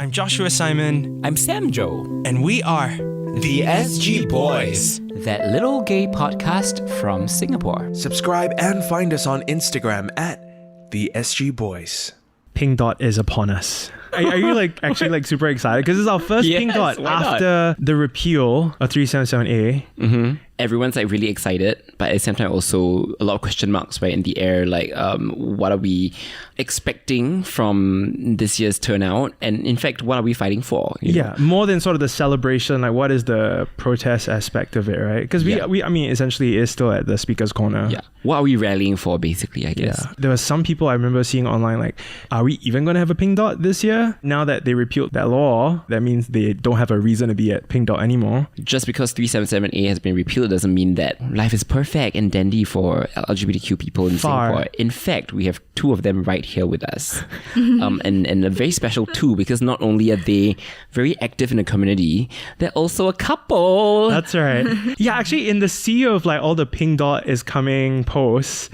I'm Joshua Simon. I'm Sam Joe. And we are The SG Boys, that little gay podcast from Singapore. Subscribe and find us on Instagram at The SG Boys. Pink Dot is upon us. Are you actually super excited? Because it's our first Pink Dot after the repeal of 377A. Mm-hmm. Everyone's really excited, but at the same time also a lot of question marks right in the air. What are we expecting from this year's turnout? And in fact, what are we fighting for? You know? More than sort of the celebration, what is the protest aspect of it, right? Because we essentially is still at the speaker's corner. Yeah. What are we rallying for, basically, I guess? Yeah. There were some people I remember seeing online are we even going to have a Pink Dot this year? Now that they repealed that law, that means they don't have a reason to be at Pink Dot anymore. Just because 377A has been repealed doesn't mean that life is perfect and dandy for LGBTQ people in Singapore. In fact, we have two of them right here with us. And a very special two, because not only are they very active in the community, they're also a couple. That's right. Yeah, actually in the sea of all the Pink Dot is coming posts,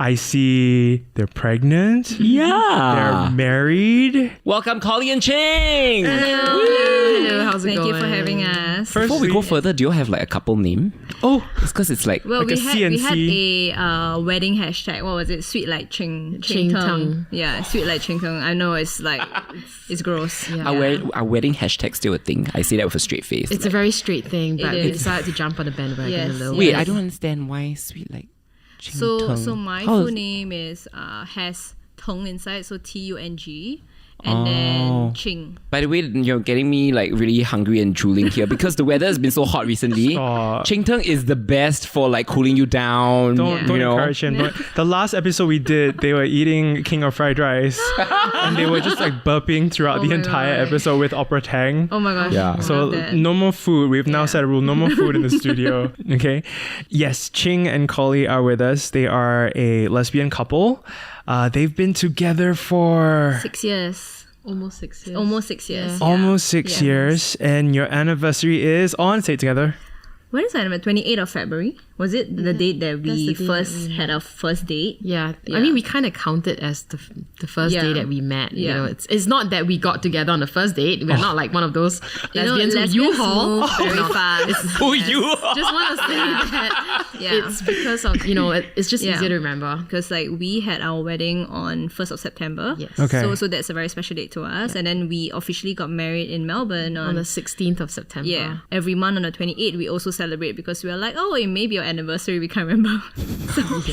I see they're pregnant. Yeah. They're married. Welcome, Cally and Ching. Hello, how's it going? Thank you for having us. Before we go further, do you have a couple name? Oh, it's because it's well, a CNC. we had a wedding hashtag. What was it? Sweet like Ching Tung. Yeah, sweet like Ching Tung. I know it's it's gross. Yeah. Our wedding hashtag still a thing. I say that with a straight face. It's a very straight thing, but It we is. decided to jump on the bandwagon a little. Wait, bit. I don't understand why sweet like Ching So Tung. my How full is- name is has Tung inside, so Tung, and Oh. then Ching. By the way, you're getting me really hungry and drooling here because the weather has been so hot recently. Stop. Ching Tung is the best for cooling you down. Don't you know? encourage him. The last episode we did, they were eating king of fried rice and they were just burping throughout the my entire God. episode with opera tang. Oh my gosh. Yeah. I So love that. no more food. We've now set a rule. No more food in the studio. Okay. Yes, Ching and Cally are with us. They are a lesbian couple. They've been together for 6 years. Almost 6 years. Almost 6 years. Yeah. almost 6 years. And your anniversary is on, say it together. When is that? 28th of February? Was it the date that we the date first we had our first date? Yeah. Yeah. I mean, we kind of count it as the first Yeah. day that we met. You Yeah. know, it's not that we got together on the first date. We're not like one of those lesbians who lesbians U-Haul. move very fast. Who you are? Just want to say that Yeah. it's because of, it's just Yeah. easier to remember. Because we had our wedding on 1st of September. Yes. Okay. So that's a very special date to us. And then we officially got married in Melbourne On the 16th of September. yeah. Every month on the 28th, we also celebrate because we are it may be our anniversary, we can't remember.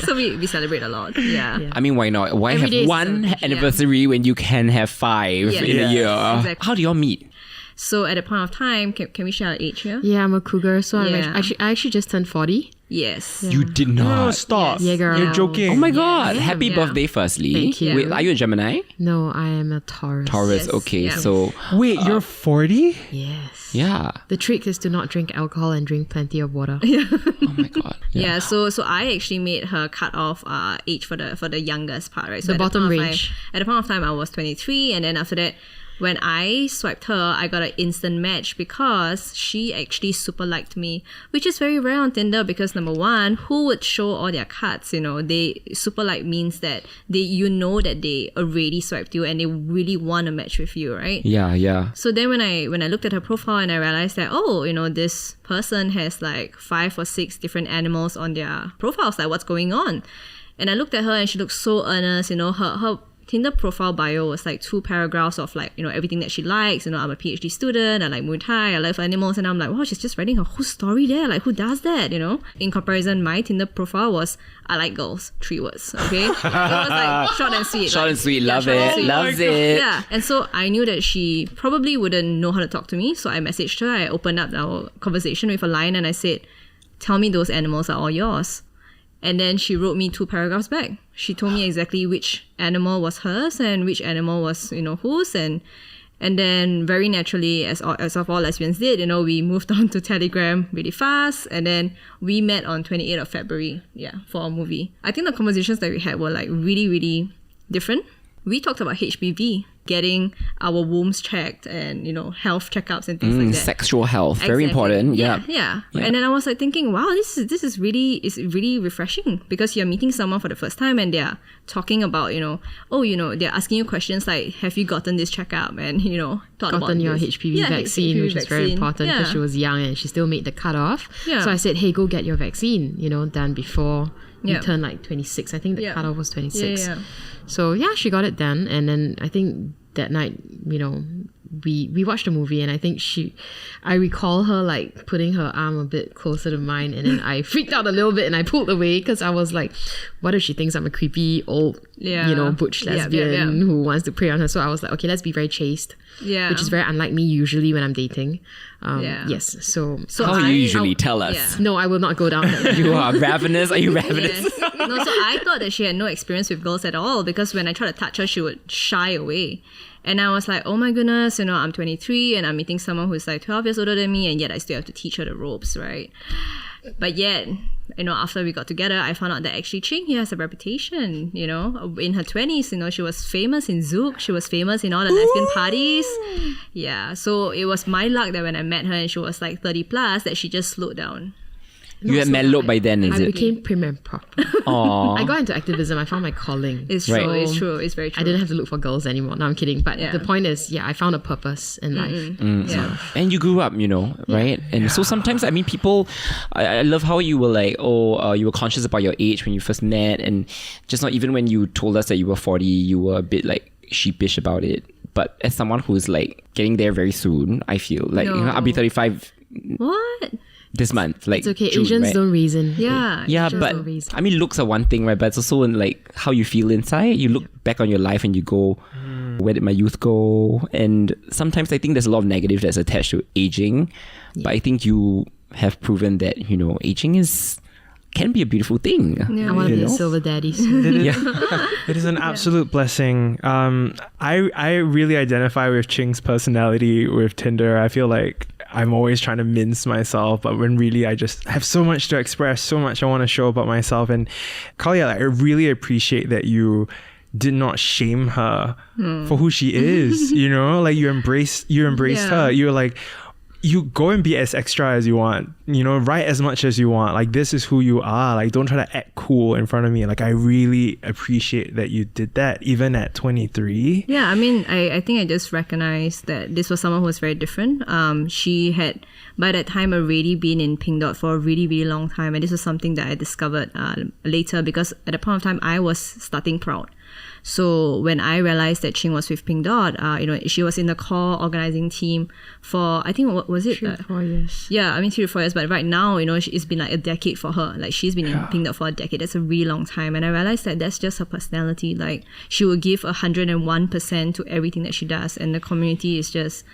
So we celebrate a lot. Yeah. Yeah. I mean, why not? Why Every day have is one celebration. anniversary when you can have 5 Yeah. in a Yeah. year? Exactly. How do y'all meet? So at a point of time, can we share our age here? Yeah, I'm a cougar, so Yeah. I actually just turned 40. Yes. You did No, not. stop. Yeah, girl. You're joking. Oh my god! Yeah. Happy Yeah. birthday, firstly. Thank you. Wait, are you a Gemini? No, I am a Taurus. Taurus. Yes, Okay, yeah. so Wait, you're 40? Yes. yeah. The trick is to not drink alcohol and drink plenty of water. Oh my god. Yeah, so I actually made her cut off age for the youngest part, right? So The at bottom point of range. At the point of time, I was 23, and then after that, when I swiped her, I got an instant match because she actually super liked me, which is very rare on Tinder because number one, who would show all their cards? They super like means that that they already swiped you and they really want to match with you, right? Yeah, yeah. So then when I looked at her profile and I realized that, this person has 5 or 6 different animals on their profiles, what's going on? And I looked at her and she looked so earnest, her Tinder profile bio was 2 paragraphs of everything that she likes. I'm a PhD student, I like Muay Thai, I love animals, and I'm like, wow, she's just writing her whole story there. Who does that? In comparison, my Tinder profile was I like girls, 3 words. Okay, it was short and sweet. Short and sweet. Love short and it. sweet. Loves it. Yeah, and so I knew that she probably wouldn't know how to talk to me, so I messaged her. I opened up our conversation with a line and I said, "Tell me those animals are all yours." And then she wrote me 2 paragraphs back. She told me exactly which animal was hers and which animal was, whose. And then very naturally, as of all lesbians did, we moved on to Telegram really fast. And then we met on 28th of February, for our movie. I think the conversations that we had were really, really different. We talked about HPV. getting our wombs checked and, health checkups and things like that. Sexual health, very important. Yeah. And then I was like thinking, wow, this is really refreshing, because you're meeting someone for the first time and they're talking about, they're asking you questions like, have you gotten this checkup? And, gotten your HPV vaccine, which is very important because she was young and she still made the cutoff. Yeah. So I said, hey, go get your vaccine, done before you turn like 26. I think the cutoff was 26. Yeah. So she got it done. And then I think that night, we watched a movie, and I think I recall her like putting her arm a bit closer to mine, and then I freaked out a little bit and I pulled away because I was like, what if she thinks I'm a creepy old, butch lesbian who wants to prey on her? So I was like, okay, let's be very chaste. Yeah. Which is very unlike me usually when I'm dating. Yes. So how you usually tell us. Yeah. No, I will not go down that. You are ravenous. Are you ravenous? Yes. No, so I thought that she had no experience with girls at all, because when I tried to touch her, she would shy away. And I was like, oh my goodness, I'm 23 and I'm meeting someone who's like 12 years older than me, and yet I still have to teach her the ropes, right? But yet, after we got together, I found out that actually Ching, he has a reputation, in her 20s, she was famous in Zouk, she was famous in all the lesbian parties. Yeah, so it was my luck that when I met her and she was like 30 plus, that she just slowed down. You had mellowed by then, I became prim and proper. I got into activism. I found my calling. It's true. Right. It's true. It's very true. I didn't have to look for girls anymore. No, I'm kidding. But the point is, I found a purpose in life. So. And you grew up, right? And so sometimes, people, I love how you were like, you were conscious about your age when you first met, and just not even when you told us that you were 40, you were a bit like sheepish about it. But as someone who's like getting there very soon, I feel like I'll be 35. What? This month, like it's okay. June, Asians right? don't reason. Yeah, but looks are one thing, right? But it's also in like how you feel inside. You look back on your life and you go, where did my youth go? And sometimes I think there's a lot of negative that's attached to aging, but I think you have proven that aging can be a beautiful thing. I want to be a silver daddy. It is an absolute blessing. I really identify with Ching's personality with Tinder. I feel like I'm always trying to mince myself, but when really I just have so much to express, so much I want to show about myself. And Cally, I really appreciate that you did not shame her for who she is. Like you embraced her. You're like, you go and be as extra as you want, write as much as you want. Like, this is who you are. Like, don't try to act cool in front of me. Like, I really appreciate that you did that, even at 23. Yeah, I think I just recognized that this was someone who was very different. She had, by that time, already been in Pink Dot for a really, really long time. And this was something that I discovered later, because at that point of time, I was starting Prout. So when I realized that Ching was with Pink Dot, she was in the core organizing team for, I think, what was it? 3 to 4 years. Yeah, 3 to 4 years. But right now, it's been like a decade for her. Like, she's been in Pink Dot for a decade. That's a really long time. And I realized that that's just her personality. Like, she will give 101% to everything that she does. And the community is just,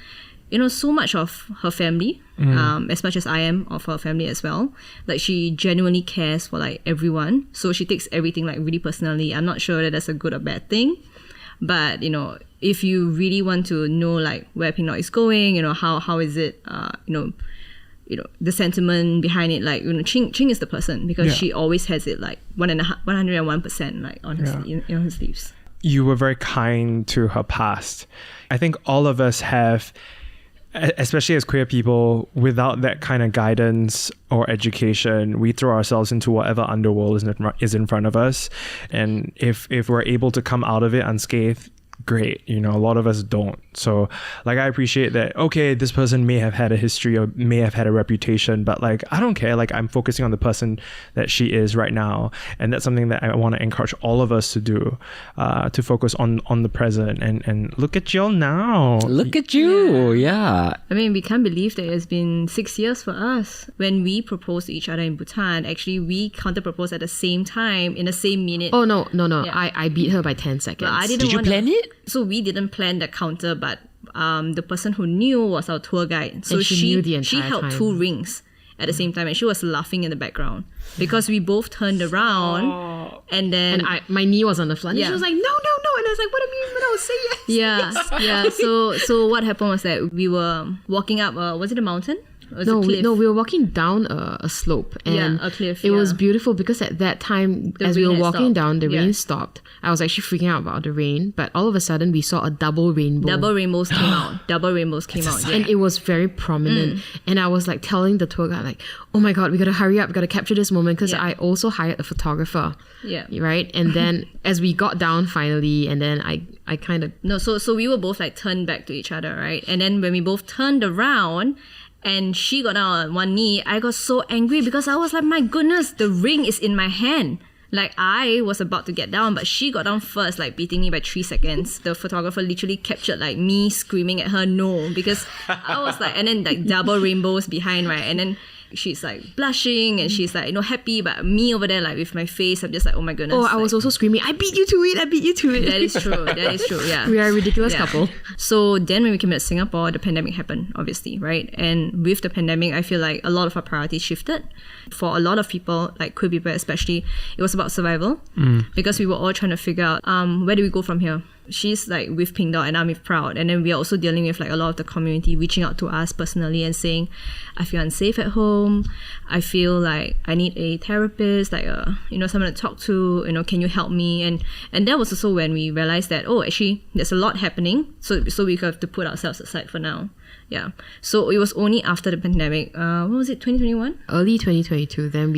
so much of her family, as much as I am of her family as well. Like, she genuinely cares for like everyone. So she takes everything like really personally. I'm not sure that that's a good or bad thing. But, if you really want to know like where Pink Dot is going, how is it, the sentiment behind it, like, Ching is the person, because she always has it like 101% like on her sleeves. You were very kind to her past. I think all of us have, especially as queer people, without that kind of guidance or education, we throw ourselves into whatever underworld is in front of us. And if we're able to come out of it unscathed, great. A lot of us don't. So like, I appreciate that, okay, this person may have had a history or may have had a reputation, but like, I don't care. Like, I'm focusing on the person that she is right now. And that's something that I want to encourage all of us to do, to focus on the present and look at you now. Look at you. Yeah. We can't believe that it's been 6 years for us. When we proposed to each other in Bhutan, actually we counter-proposed at the same time in the same minute. Oh, no. Yeah. I beat her by 10 seconds. Did you plan it? So we didn't plan the counter, but the person who knew was our tour guide. So and she knew the entire she held time. 2 rings at the same time, and she was laughing in the background because we both turned around and then my knee was on the floor. And she was like, no, and I was like, what do you mean? But I was saying yes. Yeah. So what happened was that we were walking up, was it a mountain? No, we were walking down a slope, and a cliff, it was beautiful because at that time, as we were walking down, the rain stopped. I was actually freaking out about the rain, but all of a sudden we saw a double rainbow. Double rainbows came out. And it was very prominent. And I was like telling the tour guide, like, oh my God, we gotta hurry up, we gotta capture this moment, because I also hired a photographer. Yeah. Right? And then as we got down finally, and then I kind of... No, so we were both like turned back to each other, right? And then when we both turned around, and she got down on one knee, I got so angry because I was like, my goodness, the ring is in my hand. Like, I was about to get down, but she got down first, like beating me by 3 seconds. The photographer literally captured like me screaming at her no, because I was like, and then like double rainbows behind, right? And then she's like blushing and she's like, happy, but me over there like with my face, I'm just like, oh my goodness. Oh, I was also screaming, I beat you to it. That is true, yeah. We are a ridiculous couple. So then when we came to Singapore, the pandemic happened, obviously, right? And with the pandemic, I feel like a lot of our priorities shifted. For a lot of people, like queer people especially, it was about survival, because we were all trying to figure out where do we go from here. She's like with Pink Dot and I'm with Prout, and then we are also dealing with like a lot of the community reaching out to us personally and saying, I feel unsafe at home, I feel like I need a therapist, like someone to talk to, can you help me? And that was also when we realized that, oh, actually there's a lot happening, so we have to put ourselves aside for now. Yeah. So it was only after the pandemic, what was it, 2021? Early 2022, then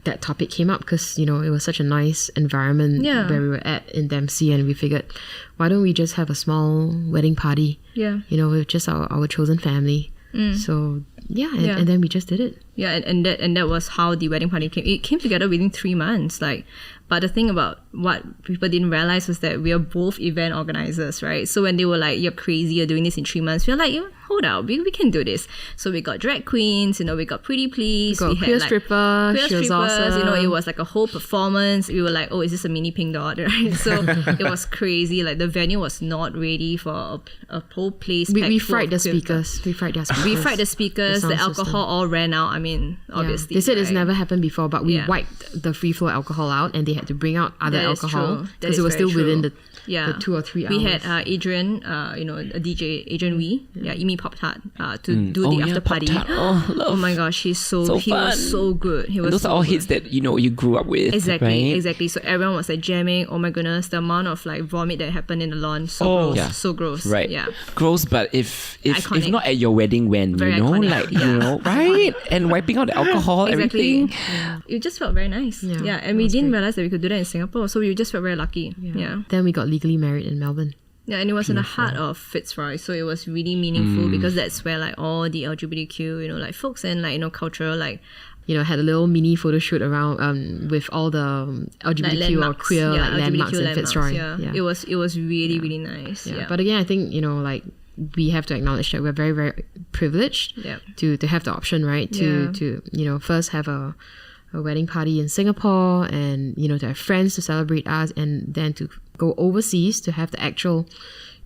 that topic came up because, it was such a nice environment where we were at in Dempsey, and we figured, why don't we just have a small wedding party? Yeah. With just our chosen family. So, and then we just did it. Yeah, and that was how the wedding party came. It came together within 3 months. But the thing about what people didn't realize was that we are both event organizers, right? So when they were like, you're crazy, you're doing this in 3 months, we were like, hold up, we can do this. So we got drag queens, we got Pretty Please, we got queer strippers, she was awesome. It was like a whole performance. We were like, oh, is this a mini Pink Dot, right? So it was crazy. Like the venue was not ready for a whole place. We fried the speakers. We fried the speakers. The alcohol all ran out. I mean, obviously. They said it's never happened before, but we wiped the free flow alcohol out, and they had to bring out other alcohol because it was still within the 2 or 3 hours. We had Adrian, a DJ, Adrian Wee, Imi Pop Tart, to do the after party. Oh my gosh, he was so good. And those are all hits that you grew up with. Exactly. So everyone was like jamming. Oh my goodness, the amount of like vomit that happened in the lawn, so gross. Right. Yeah. Gross, but if not at your wedding, when very iconic. right? And wiping out the alcohol, everything. Yeah. It just felt very nice. Yeah, and we didn't realize that we could do that in Singapore, so we just felt very lucky. Yeah. Then we got legally married in Melbourne. Yeah, and it was in the heart of Fitzroy, so it was really meaningful because that's where like all the LGBTQ, like folks and like cultural like had a little mini photo shoot around with all the LGBTQ or queer landmarks in Fitzroy. Yeah. It was really really nice. Yeah. But again, I think like we have to acknowledge that we're very very privileged to have the option, right? To first have a wedding party in Singapore, and to have friends to celebrate us, and then to go overseas to have the actual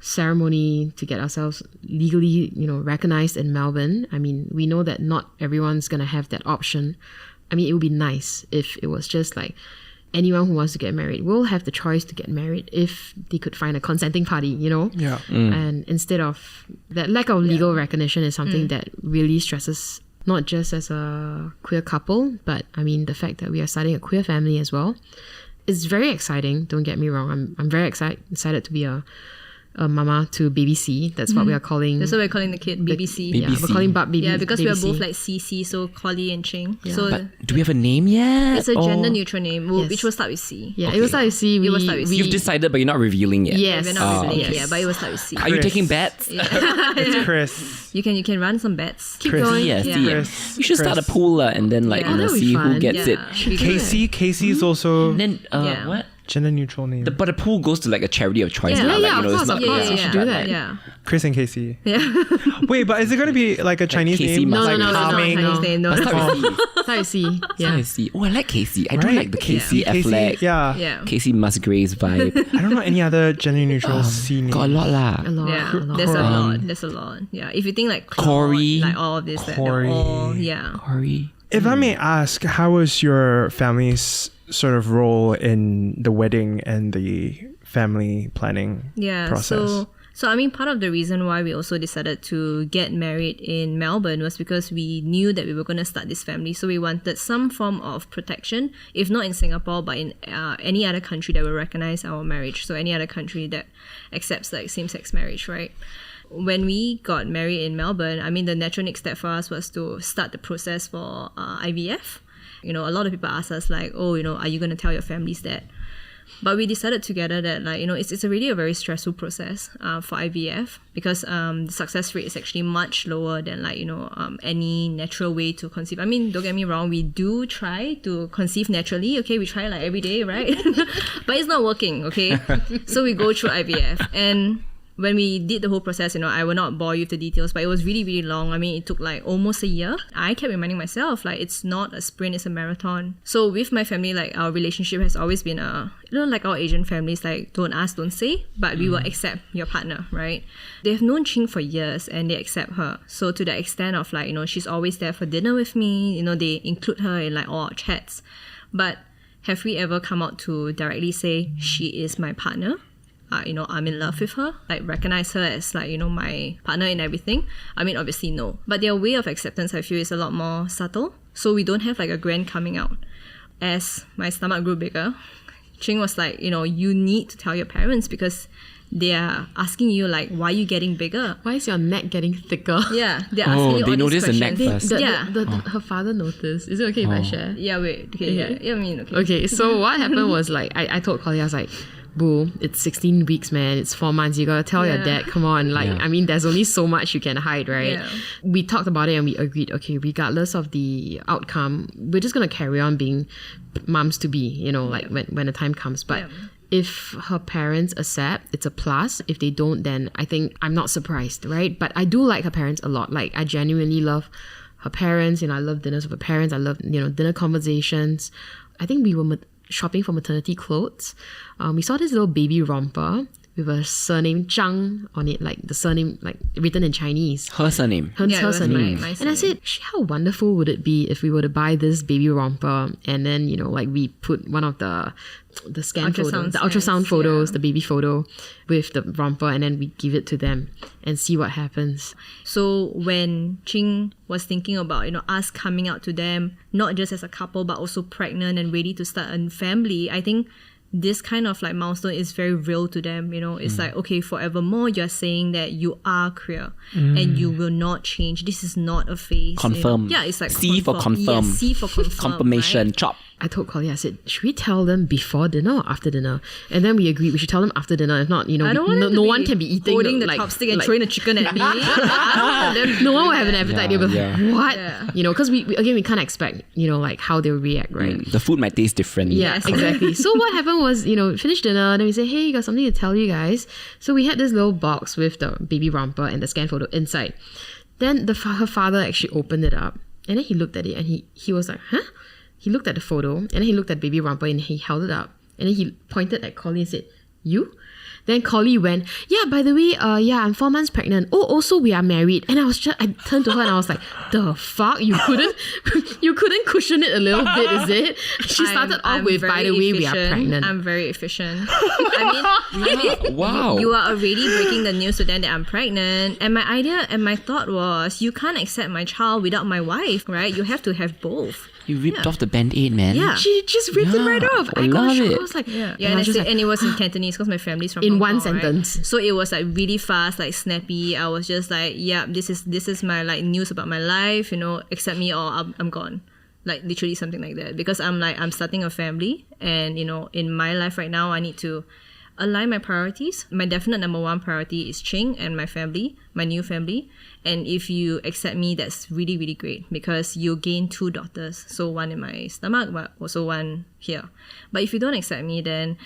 ceremony to get ourselves legally recognized in Melbourne. I mean, we know that not everyone's gonna have that option. I mean, it would be nice if it was just like anyone who wants to get married will have the choice to get married if they could find a consenting party, and instead of that lack of legal recognition is something that really stresses not just as a queer couple, but I mean the fact that we are starting a queer family as well. It's very exciting, don't get me wrong. I'm very excited to be a mama to baby C. That's what we are calling. That's what we're calling the kid, baby C. Yeah, we're calling Bub baby. Yeah, because baby we are both like CC, so Cally and Ching. Yeah. So but do we have a name yet? It's a gender neutral name, which will start with C. Yeah, it will start with C. You've decided, but you're not revealing yet. Yes, we're not revealing it yet, but it will start with C. Are you taking bets? It's Chris. You can run some bets. Keep going. Chris. You should start a pool and then see who gets it. Casey is also. And then what? Gender neutral name. But the pool goes to like a charity of choice. Of course. You should do that. Yeah. Chris and Casey. Yeah. Wait, but is it going to be like a Chinese Casey name? No, Chinese name. No. Start with C. Yeah. Oh, I like Casey. I do like the Casey Affleck. Yeah. Casey Musgraves vibe. I don't know any other gender neutral C name. Got a lot lah. Yeah. There's a lot. Yeah. If you think like Corey, like all of this, Corey. Corey. If I may ask, how was your family's sort of role in the wedding and the family planning process? So So, I mean, part of the reason why we also decided to get married in Melbourne was because we knew that we were going to start this family. So we wanted some form of protection, if not in Singapore, but in any other country that will recognize our marriage. So any other country that accepts like same-sex marriage, right? When we got married in Melbourne, I mean, the natural next step for us was to start the process for IVF. You know, a lot of people ask us like, oh, you know, are you going to tell your families that? But we decided together that, like, you know, it's really a very stressful process for IVF because the success rate is actually much lower than, like, you know, any natural way to conceive. I mean, don't get me wrong, we do try to conceive naturally, okay? We try like every day, right? But it's not working, okay? So we go through IVF. And when we did the whole process, you know, I will not bore you with the details, but it was really, really long. I mean, it took like almost a year. I kept reminding myself, like, it's not a sprint, it's a marathon. So with my family, like, our relationship has always been you know, like our Asian families, like, don't ask, don't say, but we will accept your partner, right? They have known Ching for years and they accept her. So to the extent of, like, you know, she's always there for dinner with me, you know, they include her in like all our chats. But have we ever come out to directly say she is my partner? You know, I'm in love with her, like recognize her as, like, you know, my partner in everything? I mean, obviously no. But their way of acceptance, I feel, is a lot more subtle. So we don't have like a grand coming out. As my stomach grew bigger, Ching was like, you know, you need to tell your parents because they are asking you, like, why are you getting bigger? Why is your neck getting thicker? Yeah, they're asking you they all noticed these the neck questions. first. Her father noticed. Is it okay if I share? Yeah, wait. Okay, yeah, I mean, okay. Okay, so what happened was, like, I told Cally, I was like, boo, it's 16 weeks, man. It's 4 months. You gotta tell your dad, come on. Like, I mean, there's only so much you can hide, right? Yeah. We talked about it and we agreed, okay, regardless of the outcome, we're just gonna carry on being moms to be, you know, like when the time comes. But if her parents accept, it's a plus. If they don't, then I think I'm not surprised, right? But I do like her parents a lot. Like, I genuinely love her parents. You know, I love dinners with her parents. I love, you know, dinner conversations. I think we were shopping for maternity clothes. We saw this little baby romper with a surname Zhang on it, like the surname, like written in Chinese. Her surname. Her surname. My and I said, how wonderful would it be if we were to buy this baby romper and then, you know, like we put one of the scan photos, the ultrasound photos, the baby photo with the romper, and then we give it to them and see what happens. So when Ching was thinking about, you know, us coming out to them, not just as a couple, but also pregnant and ready to start a family, I think this kind of like milestone is very real to them. You know, it's like, okay, forevermore you're saying that you are queer and you will not change. This is not a phase. Confirm. You know? Yeah, it's like C for confirm. Yes, C for confirm. Confirmation. Right? Chop. I told Cally, I said, should we tell them before dinner or after dinner? And then we agreed we should tell them after dinner. If not, you know, no one can be eating holding the chopstick and throwing the chicken at me. No one will have an appetite. They'll be like, what? Yeah. You know, because we can't expect, you know, like how they'll react, right? The food might taste different. Yes, exactly. So what happened was, you know, finished dinner, then we say, hey, got something to tell you guys. So we had this little box with the baby romper and the scan photo inside. Then her father actually opened it up and then he looked at it and he was like, huh? He looked at the photo and then he looked at baby romper and he held it up and then he pointed at Cally and said, you? Then Cally went, yeah, by the way, I'm 4 months pregnant. Oh, also we are married. And I turned to her and I was like, the fuck? You couldn't cushion it a little bit, is it? She started off with, by the way, we are pregnant. I'm very efficient. I mean, wow. You are already breaking the news to them that I'm pregnant. And my idea and my thought was, you can't accept my child without my wife, right? You have to have both. You ripped off the Band-Aid, man. Yeah. She just ripped it right off. I love it. I was like, and it was in Cantonese because my family's from in Hong one Kong, sentence. Right? So it was like really fast, like snappy. I was just like, yeah, this is my like news about my life, you know, accept me or I'm gone. Like literally something like that. Because I'm starting a family and, you know, in my life right now, I need to align my priorities. My definite number one priority is Ching and my family, my new family. And if you accept me, that's really, really great because you'll gain 2 daughters. So one in my stomach, but also one here. But if you don't accept me, then,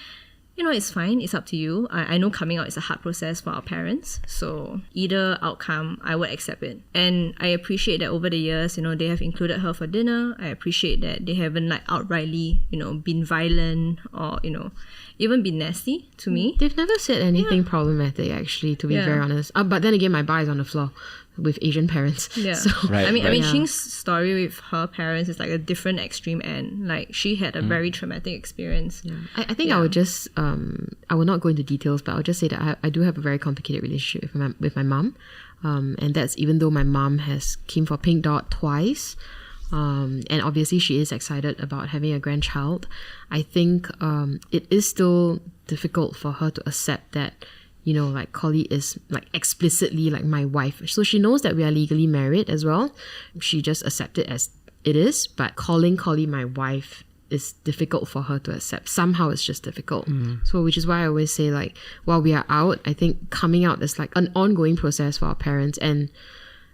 you know, it's fine. It's up to you. I know coming out is a hard process for our parents. So either outcome, I would accept it. And I appreciate that over the years, you know, they have included her for dinner. I appreciate that they haven't like outrightly, you know, been violent or, you know, even been nasty to me. They've never said anything problematic, actually, to be very honest. But then again, my bar is on the floor. with Asian parents. Yeah. So, I mean, Ching's story with her parents is like a different extreme end. Like she had a very traumatic experience. Yeah. I think I would just, I will not go into details, but I'll just say that I do have a very complicated relationship with my mom. And that's even though my mom has came for Pink Dot twice. And obviously she is excited about having a grandchild. I think it is still difficult for her to accept that, you know, like Cally is like explicitly like my wife. So she knows that we are legally married as well. She just accepts it as it is, but calling Cally my wife is difficult for her to accept. Somehow it's just difficult. So which is why I always say, like, while we are out, I think coming out is like an ongoing process for our parents, and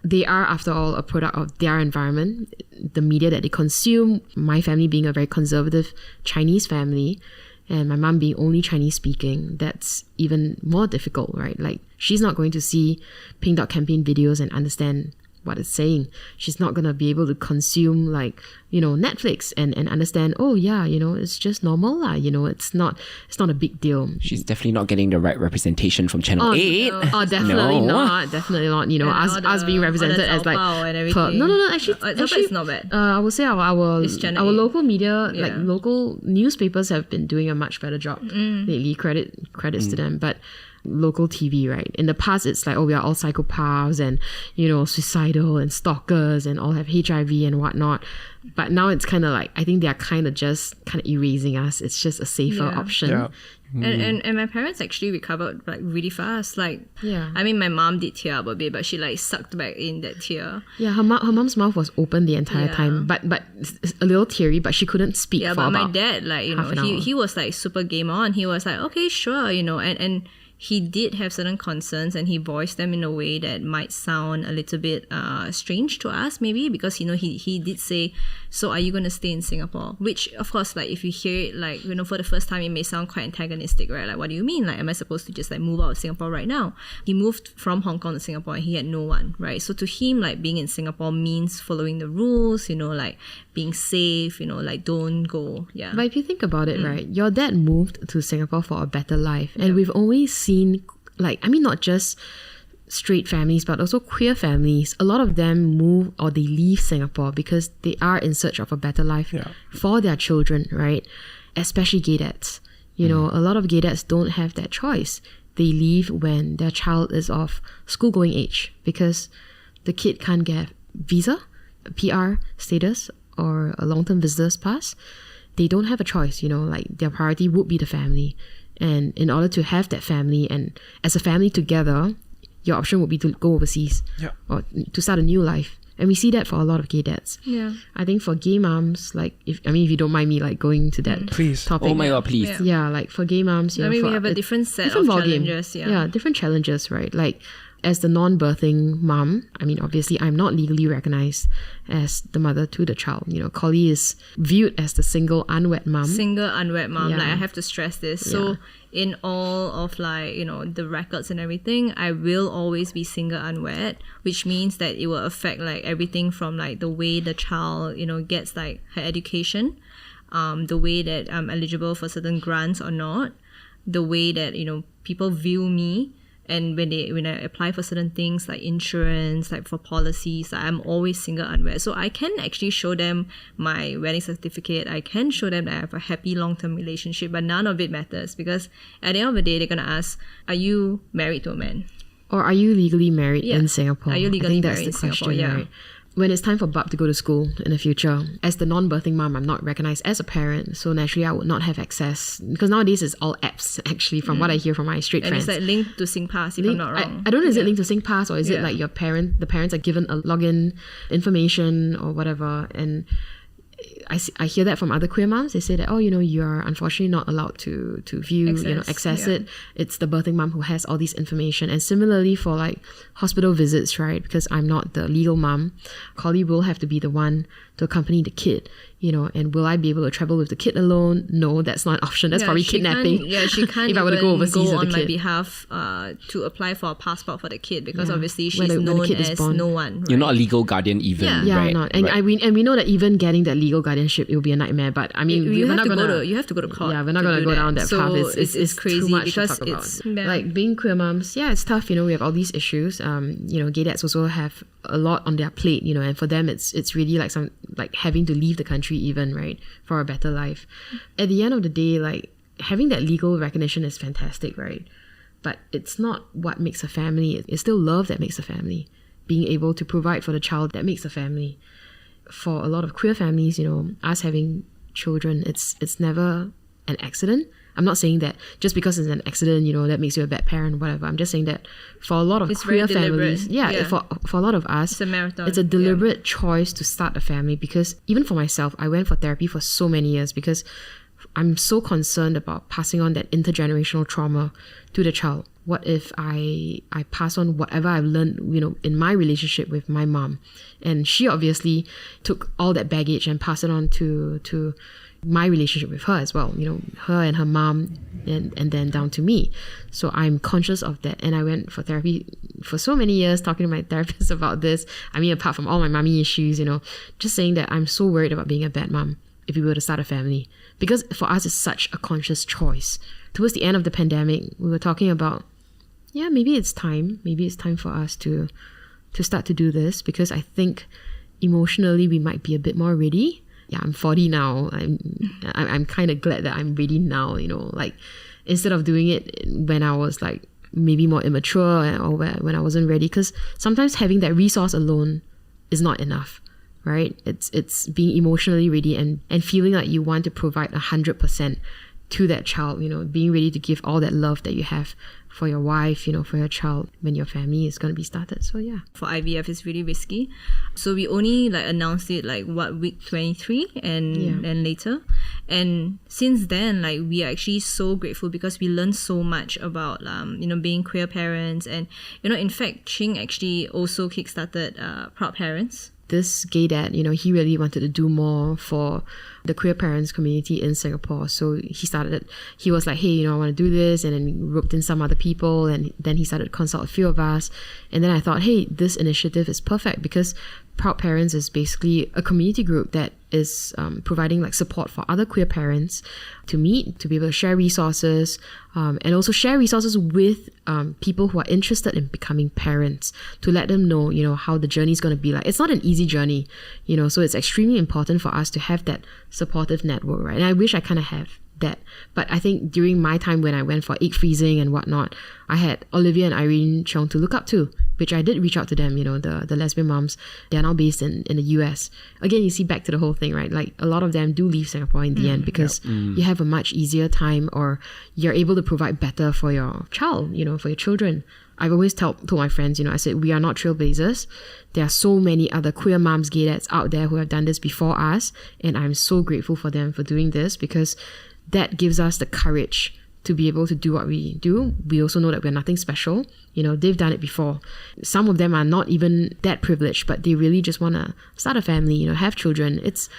they are, after all, a product of their environment, the media that they consume. My family being a very conservative Chinese family, and my mom being only Chinese speaking, that's even more difficult, right? Like, she's not going to see Pink Dot campaign videos and understand what it's saying. She's not going to be able to consume, like, you know, Netflix and understand, oh yeah, you know, it's just normal lah, you know, it's not a big deal. She's definitely not getting the right representation from Channel 8. No. Oh, definitely not, you know, us being represented as like no, actually it's not bad. I would say our local media, like local newspapers have been doing a much better job lately. Credits to them. But local TV, right? In the past, it's like, oh, we are all psychopaths and, you know, suicidal and stalkers and all have HIV and whatnot. But now it's kind of like, I think they are kind of just kind of erasing us. It's just a safer option. Yeah. And my parents actually recovered like really fast. Like, I mean, my mom did tear up a bit, but she like sucked back in that tear. Yeah, her mom's mouth was open the entire time, but a little teary, but she couldn't speak. Yeah, for but about my dad, like, you know, he was like super game on. He was like, okay, sure, you know, and he did have certain concerns, and he voiced them in a way that might sound a little bit strange to us, maybe, because, you know, he did say, so are you going to stay in Singapore? Which, of course, like, if you hear it, like, you know, for the first time, it may sound quite antagonistic, right? Like, what do you mean? Like, am I supposed to just like move out of Singapore right now? He moved from Hong Kong to Singapore and he had no one, right? So to him, like, being in Singapore means following the rules, you know, like being safe, you know, like don't go. Yeah. But if you think about it, right, your dad moved to Singapore for a better life. And we've always seen, like, I mean, not just straight families, but also queer families. A lot of them move or they leave Singapore because they are in search of a better life for their children, right? Especially gay dads. You know, a lot of gay dads don't have that choice. They leave when their child is of school-going age because the kid can't get visa, PR status, or a long-term visitor's pass. They don't have a choice, you know, like their priority would be the family. And in order to have that family and as a family together, your option would be to go overseas or to start a new life. And we see that for a lot of gay dads. Yeah. I think for gay moms, like, if you don't mind me like going to that topic. Oh my God, please. Yeah, like for gay moms, you know, we have a different set of challenges. Yeah, different challenges, right? Like, as the non-birthing mom, I mean, obviously, I'm not legally recognized as the mother to the child. You know, Cally is viewed as the single unwed mom. Like, I have to stress this. So in all of, like, you know, the records and everything, I will always be single unwed, which means that it will affect like everything from like the way the child, you know, gets like her education, the way that I'm eligible for certain grants or not, the way that, you know, people view me. And when I apply for certain things like insurance, like for policies, I'm always single unwed. So I can actually show them my wedding certificate. I can show them that I have a happy long-term relationship, but none of it matters because at the end of the day, they're going to ask, are you married to a man? Or are you legally married in Singapore? Are you legally I think married that's the in question, Singapore? right? When it's time for Bub to go to school in the future, as the non-birthing mom, I'm not recognized as a parent, so naturally I would not have access, because nowadays it's all apps, actually, from what I hear from my straight friends. And it's like linked to SingPass, if I'm not wrong. I don't know, is it linked to SingPass, or is it like the parents are given a login information or whatever, and I hear that from other queer moms. They say that, oh, you know, you're unfortunately not allowed to view, access it. It's the birthing mom who has all this information. And similarly for like hospital visits, right? Because I'm not the legal mom, Cally will have to be the one to accompany the kid, you know, and will I be able to travel with the kid alone? No, that's not an option. That's probably kidnapping. She can't if I were to go overseas go with on the my kid. behalf to apply for a passport for the kid because obviously she's when the known kid as is born. no one. Right? You're not a legal guardian even. Right? Not. And we know that even getting that legal guardianship, it will be a nightmare. But I mean, you have to go to court. Yeah, we're not gonna go down that path. It's crazy too much because to talk about. Like being queer moms, it's tough. You know, we have all these issues. You know, gay dads also have a lot on their plate. You know, and for them, it's really like having to leave the country even, right, for a better life. At the end of the day, like having that legal recognition is fantastic, right? But it's not what makes a family. It's still love that makes a family. Being able to provide for the child that makes a family. For a lot of queer families, you know, us having children, it's never an accident. I'm not saying that just because it's an accident, you know, that makes you a bad parent or whatever. I'm just saying that for a lot of queer families, for a lot of us, it's a marathon. It's a deliberate choice to start a family, because even for myself, I went for therapy for so many years because I'm so concerned about passing on that intergenerational trauma to the child. What if I pass on whatever I've learned, you know, in my relationship with my mom, and she obviously took all that baggage and passed it on to my relationship with her as well, you know, her and her mom, and then down to me. So I'm conscious of that, and I went for therapy for so many years, talking to my therapist about this. I mean, apart from all my mommy issues, you know, just saying that I'm so worried about being a bad mom if we were to start a family, because for us it's such a conscious choice. Towards the end of the pandemic, we were talking about, maybe it's time for us to start to do this, because I think emotionally we might be a bit more ready. I'm 40 now. I'm kind of glad that I'm ready now, you know, like instead of doing it when I was like maybe more immature or when I wasn't ready, because sometimes having that resource alone is not enough, right? It's being emotionally ready and feeling like you want to provide 100% to that child, you know, being ready to give all that love that you have for your wife, you know, for your child when your family is going to be started. So for IVF it's really risky, so we only like announced it like week 23 and later, and since then like we are actually so grateful because we learned so much about you know, being queer parents. And you know, in fact, Ching actually also kickstarted Prout Parents. This gay dad, you know, he really wanted to do more for the queer parents community in Singapore. So he was like, hey, you know, I want to do this, and then roped in some other people, and then he started to consult a few of us. And then I thought, hey, this initiative is perfect, because Prout Parents is basically a community group that is providing like support for other queer parents to meet, to be able to share resources, and also share resources with people who are interested in becoming parents, to let them know, you know, how the journey is going to be like. It's not an easy journey, you know, so it's extremely important for us to have that supportive network, right? And I wish I kind of have that. But I think during my time when I went for egg freezing and whatnot, I had Olivia and Irene Cheong to look up to, which I did reach out to them, you know, the lesbian moms. They're now based in the US. Again, you see back to the whole thing, right? Like a lot of them do leave Singapore in the end because you have a much easier time, or you're able to provide better for your child, you know, for your children. I've always told my friends, you know, I said, we are not trailblazers. There are so many other queer moms, gay dads out there who have done this before us. And I'm so grateful for them for doing this, because that gives us the courage to be able to do what we do. We also know that we're nothing special. You know, they've done it before. Some of them are not even that privileged, but they really just want to start a family, you know, have children. It's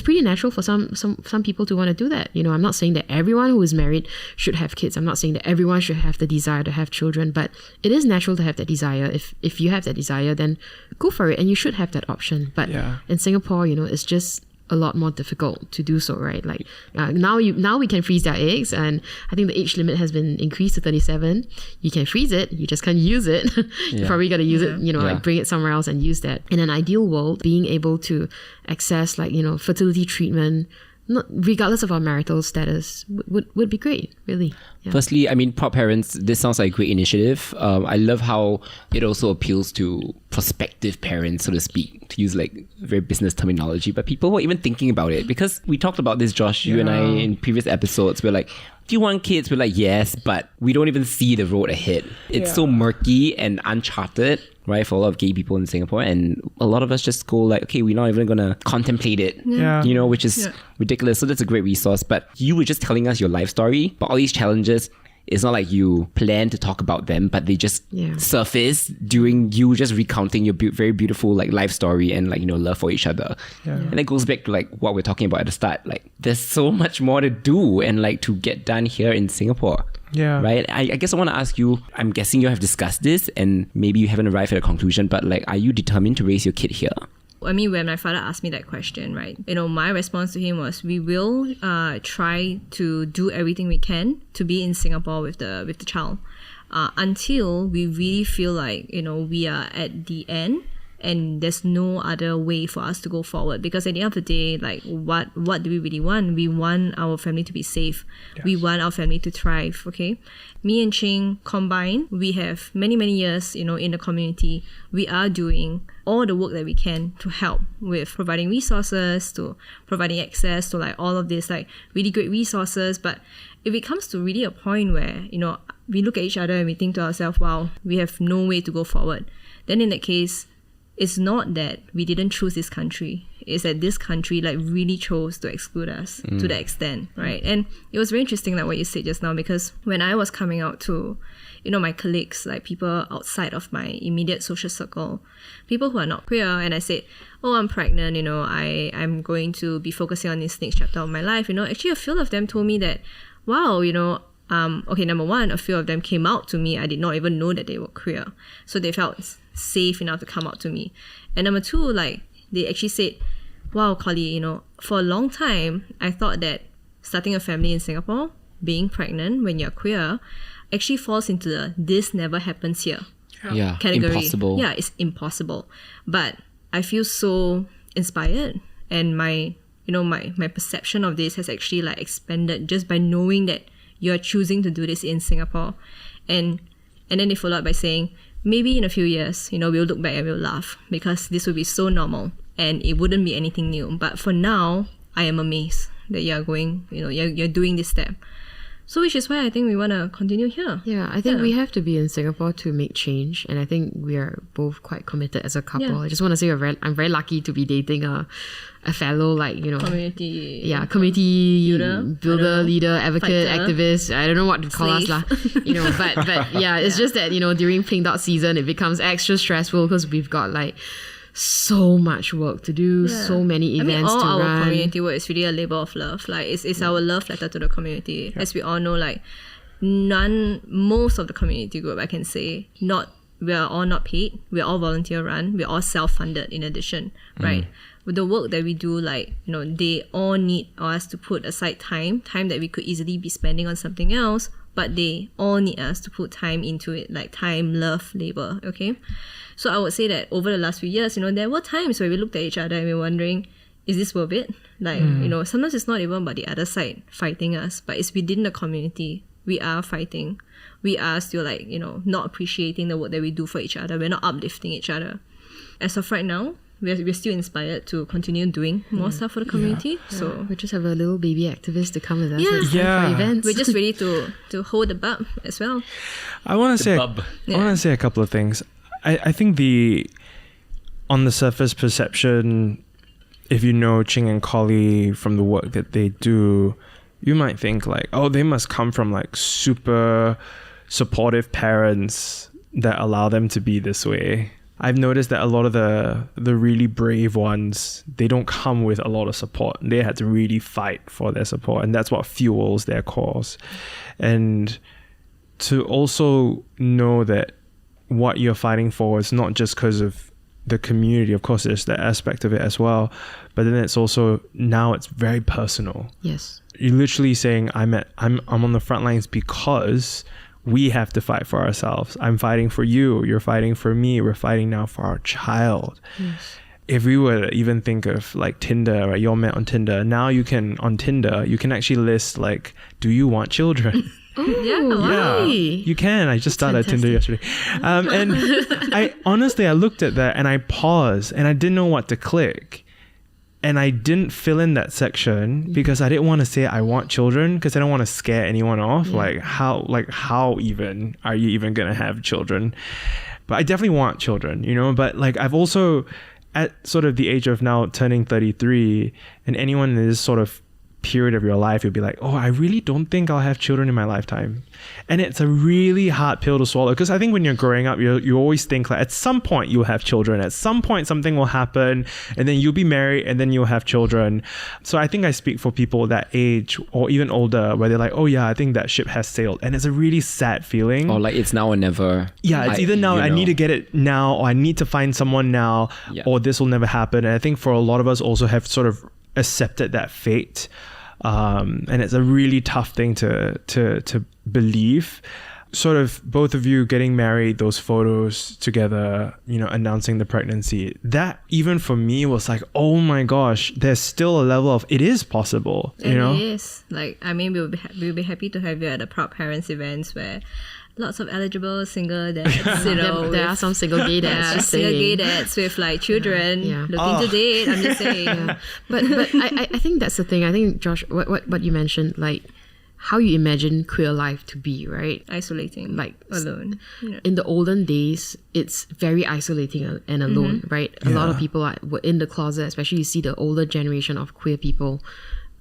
pretty natural for some people to want to do that. You know, I'm not saying that everyone who is married should have kids. I'm not saying that everyone should have the desire to have children, but it is natural to have that desire. If you have that desire, then go for it, and you should have that option. But in Singapore, you know, it's just a lot more difficult to do so, right? Like now we can freeze our eggs, and I think the age limit has been increased to 37. You can freeze it, you just can't use it. You probably got to use it, you know, like bring it somewhere else and use that. In an ideal world, being able to access like, you know, fertility treatment, not regardless of our marital status, would be great, really. Firstly, I mean, Prout Parents, this sounds like a great initiative. I love how it also appeals to prospective parents, so to speak, to use like very business terminology, but people who are even thinking about it. Because we talked about this, Josh, you and I, in previous episodes. We're like, do you want kids? We're like, yes, but we don't even see the road ahead. It's so murky and uncharted, right, for a lot of gay people in Singapore. And a lot of us just go like, okay, we're not even going to contemplate it, you know, which is ridiculous. So that's a great resource. But you were just telling us your life story, but all these challenges, It's not like you plan to talk about them, but they just surface during you just recounting your very beautiful like life story and like, you know, love for each other. Yeah. And it goes back to like what we're talking about at the start. Like there's so much more to do and like to get done here in Singapore. Yeah. Right? I guess I want to ask you, I'm guessing you have discussed this and maybe you haven't arrived at a conclusion, but like, are you determined to raise your kid here? I mean, when my father asked me that question, right, you know, my response to him was, we will try to do everything we can to be in Singapore with the child until we really feel like, you know, we are at the end and there's no other way for us to go forward. Because at the end of the day, like, what do we really want? We want our family to be safe. Yes. We want our family to thrive, okay? Me and Ching combined, we have many, many years, you know, in the community. We are doing all the work that we can to help with providing resources, to providing access to like all of this, like really great resources. But if it comes to really a point where, you know, we look at each other and we think to ourselves, wow, we have no way to go forward, then in that case, it's not that we didn't choose this country. It's that this country like really chose to exclude us to that extent, right? And it was very interesting like what you said just now, because when I was coming out to, you know, my colleagues, like people outside of my immediate social circle, people who are not queer, and I said, oh, I'm pregnant, you know, I'm going to be focusing on this next chapter of my life, you know, actually a few of them told me that, wow, you know, okay, number one, a few of them came out to me. I did not even know that they were queer. So they felt safe enough to come out to me. And number two, like, they actually said, wow, Cally, you know, for a long time, I thought that starting a family in Singapore, being pregnant when you're queer, actually falls into the this never happens here category. Impossible. Yeah, it's impossible. But I feel so inspired, and my perception of this has actually like expanded just by knowing that you're choosing to do this in Singapore. And then they followed up by saying, maybe in a few years, you know, we'll look back and we'll laugh because this will be so normal and it wouldn't be anything new. But for now, I am amazed that you're going, you know, you're doing this step. So which is why I think we want to continue here. Yeah, I think we have to be in Singapore to make change. And I think we are both quite committed as a couple. Yeah. I just want to say I'm very lucky to be dating a fellow, like, you know, community builder, leader, advocate, fighter, activist. I don't know what to call us lah. You know, but yeah, it's just that, you know, during Pink Dot season, it becomes extra stressful because we've got like so much work to do, so many events to run. All our community work is really a labor of love. Like it's our love letter to the community. As we all know, like most of the community group, I can say, we are all not paid. We're all volunteer run. We're all self-funded in addition, right? With the work that we do, like, you know, they all need us to put aside time that we could easily be spending on something else, but they all need us to put time into it, like time, love, labor, okay? So I would say that over the last few years, you know, there were times where we looked at each other and we were wondering, is this worth it? Like, you know, sometimes it's not even about the other side fighting us, but it's within the community. We are fighting. We are still, like, you know, not appreciating the work that we do for each other. We're not uplifting each other. As of right now, we're still inspired to continue doing more stuff for the community. Yeah. So we just have a little baby activist to come with us. Yeah. For events. We're just ready to hold the bub as well. I want to say a couple of things. I think on the surface perception, if you know Ching and Cally from the work that they do, you might think like, oh, they must come from like super supportive parents that allow them to be this way. I've noticed that a lot of the really brave ones, they don't come with a lot of support. They had to really fight for their support, and that's what fuels their cause. And to also know that what you're fighting for is not just because of the community, of course there's that aspect of it as well, but then it's also, now it's very personal. Yes. You're literally saying I'm on the front lines because we have to fight for ourselves. I'm fighting for you, you're fighting for me, we're fighting now for our child. Yes. If we were to even think of like Tinder, right? You all met on Tinder. Now you can actually list like, do you want children? Oh, you can. I just started Tinder yesterday. And I looked at that and I paused and I didn't know what to click. And I didn't fill in that section because I didn't want to say I want children because I don't want to scare anyone off. Yeah. How even are you even going to have children? But I definitely want children, you know, but like I've also at sort of the age of now turning 33, and anyone in this sort of period of your life, you'll be like, oh, I really don't think I'll have children in my lifetime. And it's a really hard pill to swallow, because I think when you're growing up, you always think like at some point you'll have children, at some point something will happen, and then you'll be married and then you'll have children. So I think I speak for people that age or even older, where they're like, oh yeah, I think that ship has sailed. And it's a really sad feeling. Or like it's now or never. Yeah, it's either now, I need to get it now, or I need to find someone now, or this will never happen. And I think for a lot of us also have sort of accepted that fate. And it's a really tough thing to believe. Sort of both of you getting married, those photos together, you know, announcing the pregnancy, that even for me was like, oh my gosh, there's still a level of it is possible, you know? It is. Like, I mean, we'll be happy to have you at the Proud Parents events where lots of eligible single dads, you know. There are some single gay dads. Just single gay dads with like children looking to date. I'm just saying. But I think that's the thing. I think, Josh, what you mentioned, like how you imagine queer life to be, right? Isolating, like alone. Yeah. In the olden days, it's very isolating and alone, right? A lot of people were in the closet, especially you see the older generation of queer people.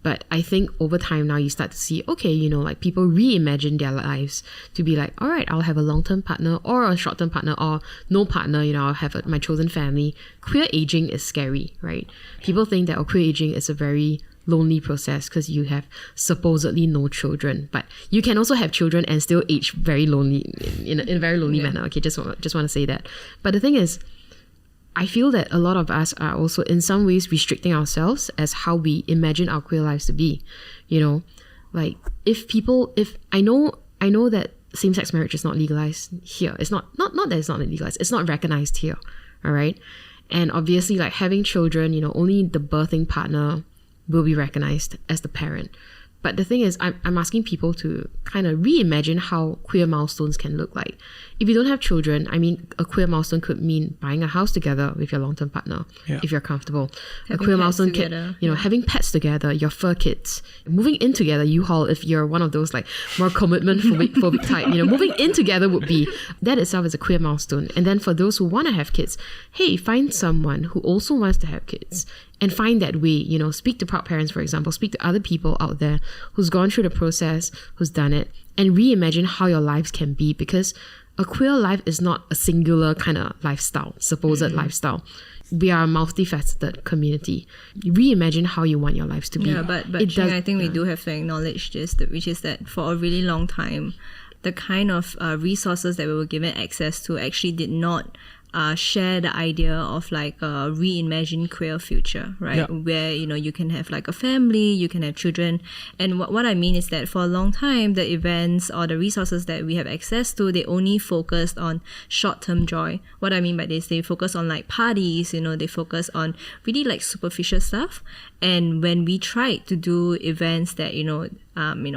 But I think over time now you start to see, okay, you know, like people reimagine their lives to be like, all right, I'll have a long-term partner or a short-term partner or no partner, you know, I'll have my chosen family. Queer aging is scary, right? People think that queer aging is a very lonely process because you have supposedly no children, but you can also have children and still age very lonely in a very lonely manner. Okay, just want to say that. But the thing is, I feel that a lot of us are also in some ways restricting ourselves as how we imagine our queer lives to be. You know, like if I know that same-sex marriage is not legalized here. It's not that it's not legalized. It's not recognized here. All right. And obviously, like having children, you know, only the birthing partner will be recognized as the parent. But the thing is, I'm asking people to kind of reimagine how queer milestones can look like. If you don't have children, I mean, a queer milestone could mean buying a house together with your long-term partner, if you're comfortable. Having a queer milestone can, you know, having pets together, your fur kids, moving in together, U-Haul, if you're one of those like more commitment phobic type, you know, moving in together would be, that itself is a queer milestone. And then for those who want to have kids, hey, find someone who also wants to have kids. And find that way, you know, speak to Proud Parents, for example, speak to other people out there who's gone through the process, who's done it, and reimagine how your lives can be, because a queer life is not a singular kind of lifestyle, supposed lifestyle. We are a multifaceted community. Reimagine how you want your lives to be. Yeah, but Ching, I think we do have to acknowledge this, which is that for a really long time, the kind of resources that we were given access to actually did not share the idea of like a reimagined queer future, right? Where, you know, you can have like a family, you can have children. And what I mean is that for a long time, the events or the resources that we have access to, they only focused on short-term joy. What I mean by this, they focus on like parties, you know, they focus on really like superficial stuff. And when we tried to do events that, you know,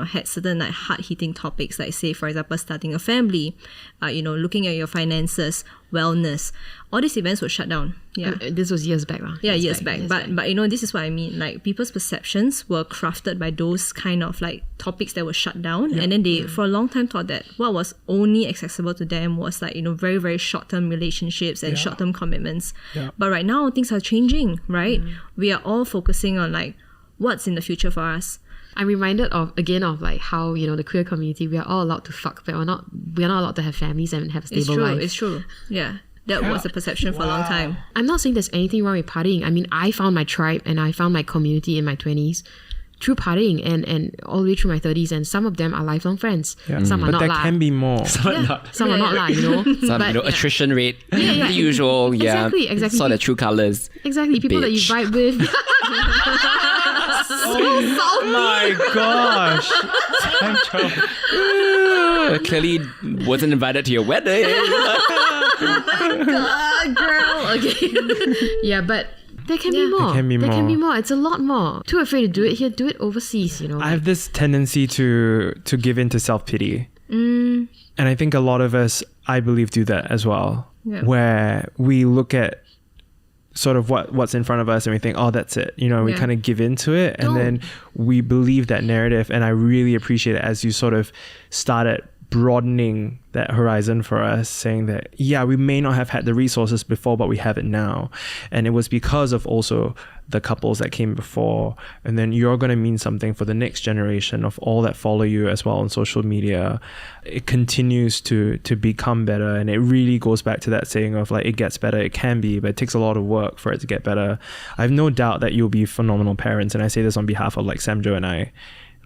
had certain like hard-hitting topics, like say, for example, starting a family, you know, looking at your finances, wellness, all these events were shut down. Yeah, this was years back. Years back. But you know, this is what I mean. Like people's perceptions were crafted by those kind of like topics that were shut down, and then they for a long time thought that what was only accessible to them was like, you know, very very short-term relationships and short-term commitments. But right now things are changing, right? We are all focusing on like what's in the future for us. I'm reminded of like how, you know, the queer community, we are all allowed to fuck, but we're not allowed to have families and have a stable life. It's true. Yeah. That was the perception for a long time. I'm not saying there's anything wrong with partying. I mean, I found my tribe and I found my community in my 20s through partying and all the way through my 30s, and some of them are lifelong friends. Some are not. But there can be more. Some are not, you know. Some, you know, attrition rate, the usual, Exactly. Saw the true colours. Exactly, people that you vibe with. Oh my gosh. Clearly wasn't invited to your wedding. Oh my god, girl. Okay. Yeah, but there can be more. There can be more. It's a lot more. Too afraid to do it here. Do it overseas, you know. I have this tendency to give in to self-pity. And I think a lot of us, I believe, do that as well. Where we look at sort of what's in front of us and we think, oh, that's it. You know, we kind of give into it and then we believe that narrative. And I really appreciate it as you sort of started broadening that horizon for us, saying that, yeah, we may not have had the resources before, but we have it now. And it was because of also the couples that came before. And then you're going to mean something for the next generation of all that follow you as well on social media. It continues to become better. And it really goes back to that saying of like, it gets better, it can be, but it takes a lot of work for it to get better. I have no doubt that you'll be phenomenal parents. And I say this on behalf of like Samjo and I.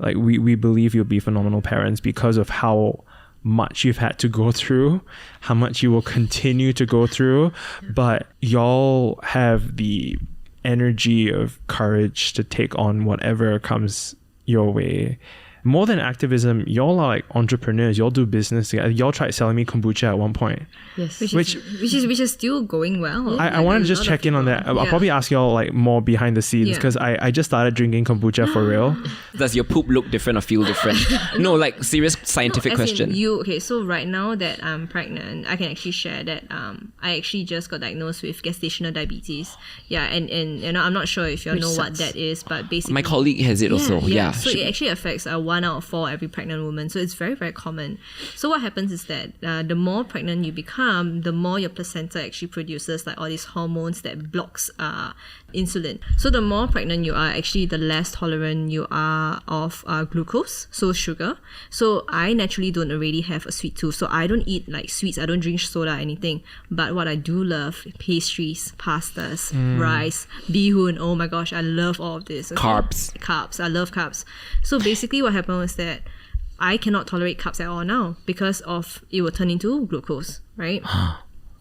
Like we believe you'll be phenomenal parents because of how much you've had to go through, how much you will continue to go through, but y'all have the energy of courage to take on whatever comes your way. More than activism, y'all are like entrepreneurs. Y'all do business together. Y'all tried selling me kombucha at one point. Yes. Which is still going well. I wanted to just check in on that. I'll probably ask y'all like more behind the scenes because I just started drinking kombucha for real. Does your poop look different or feel different? No, like serious scientific question. So right now that I'm pregnant, I can actually share that I actually just got diagnosed with gestational diabetes. Yeah, and you know, I'm not sure if you know what that is, but basically my colleague has it also. Yeah. So it actually affects 1 out of 4 every pregnant woman. So it's very, very common. So what happens is that the more pregnant you become, the more your placenta actually produces like all these hormones that blocks insulin. So the more pregnant you are, actually the less tolerant you are of glucose, so sugar. So I naturally don't already have a sweet tooth. So I don't eat like sweets. I don't drink soda or anything. But what I do love, pastries, pastas, rice, bihun. Oh my gosh, I love all of this. Okay? Carbs. I love carbs. So basically what happened was that I cannot tolerate carbs at all now because of it will turn into glucose, right?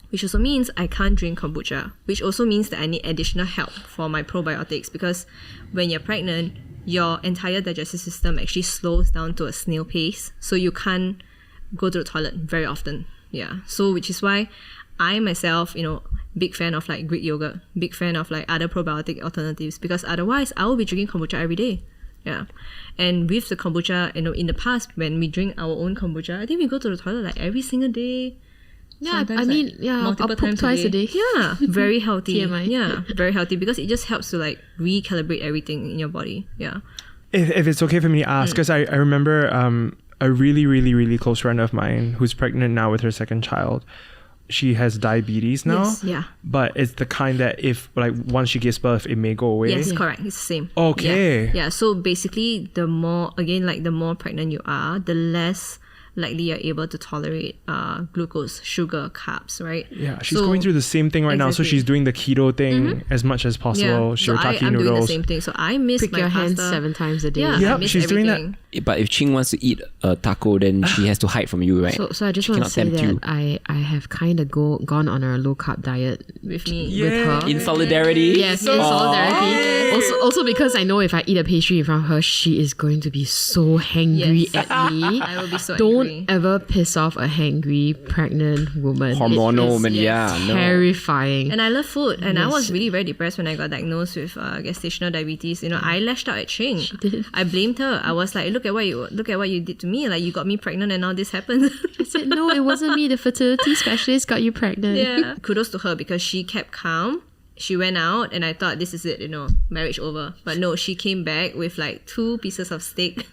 Which also means I can't drink kombucha, which also means that I need additional help for my probiotics, because when you're pregnant, your entire digestive system actually slows down to a snail pace, so you can't go to the toilet very often. Yeah, so which is why I myself, you know, big fan of like Greek yogurt, big fan of like other probiotic alternatives, because otherwise I will be drinking kombucha every day. Yeah, and with the kombucha, you know, in the past when we drink our own kombucha, I think we go to the toilet like every single day. Yeah, I mean, multiple times twice a day. Yeah, very healthy. TMI. Yeah, very healthy, because it just helps to like recalibrate everything in your body. Yeah. If it's okay for me to ask, because I remember a really, really, really close friend of mine who's pregnant now with her second child. She has diabetes now. Yes, yeah. But it's the kind that if like once she gives birth, it may go away. Yes, correct. It's the same. Okay. Yeah. So basically, the more pregnant you are, the less likely you're able to tolerate glucose, sugar, carbs, right? Yeah, she's going through the same thing right now. So she's doing the keto thing as much as possible. Shirataki I'm noodles. doing the same thing. So I miss Prick my your pasta. hands 7 times a day. Yeah, I miss she's everything. doing that. But if Ching wants to eat a taco, then she has to hide from you, right? So I just want to say that I have kind of gone on a low carb diet with me. With her. In solidarity? Yes, in solidarity. Also because I know if I eat a pastry in front of her, she is going to be so hangry at me. I will be so Don't angry. ever piss off a hangry pregnant woman. Hormonal woman, terrifying. And I love food, and I was really very depressed when I got diagnosed with gestational diabetes. You know, I lashed out at Ching. She did. I blamed her. I was like, look at what you did to me. Like, you got me pregnant, and now this happened. I said, no, it wasn't me. The fertility specialist got you pregnant. Yeah. Kudos to her, because she kept calm. She went out, and I thought, this is it, you know, marriage over. But no, she came back with like 2 pieces of steak.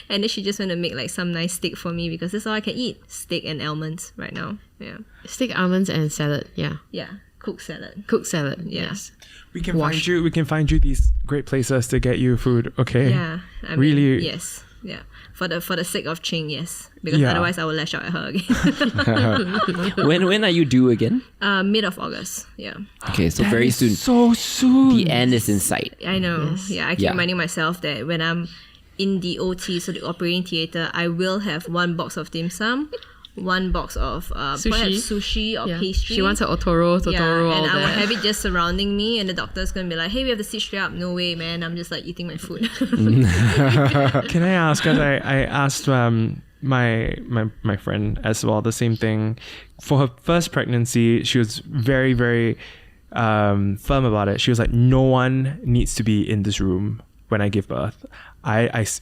And then she just went to make like some nice steak for me, because that's all I can eat. Steak and almonds right now. Yeah. Steak, almonds, and salad. Yeah. Yeah. Cooked salad. Cooked salad. Yeah. Yes. We can find you these great places to get you food. Okay. Yeah. I mean, really. Yes. Yeah. For the sake of Ching, yes. Because otherwise I will lash out at her again. When are you due again? Mid of August. Yeah. Okay, so very soon. So soon. The end is in sight. I know. Yes. Yeah. I keep reminding myself that when I'm in the OT, so the operating theatre, I will have 1 box of dim sum, 1 box of perhaps sushi or pastry. She wants her Totoro, and all I will that. have it just surrounding me, and the doctor's gonna be like, hey, we have to sit straight up. No way, man. I'm just like eating my food. Can I ask, because I asked my friend as well the same thing. For her first pregnancy, she was very, very firm about it. She was like, no one needs to be in this room when I give birth.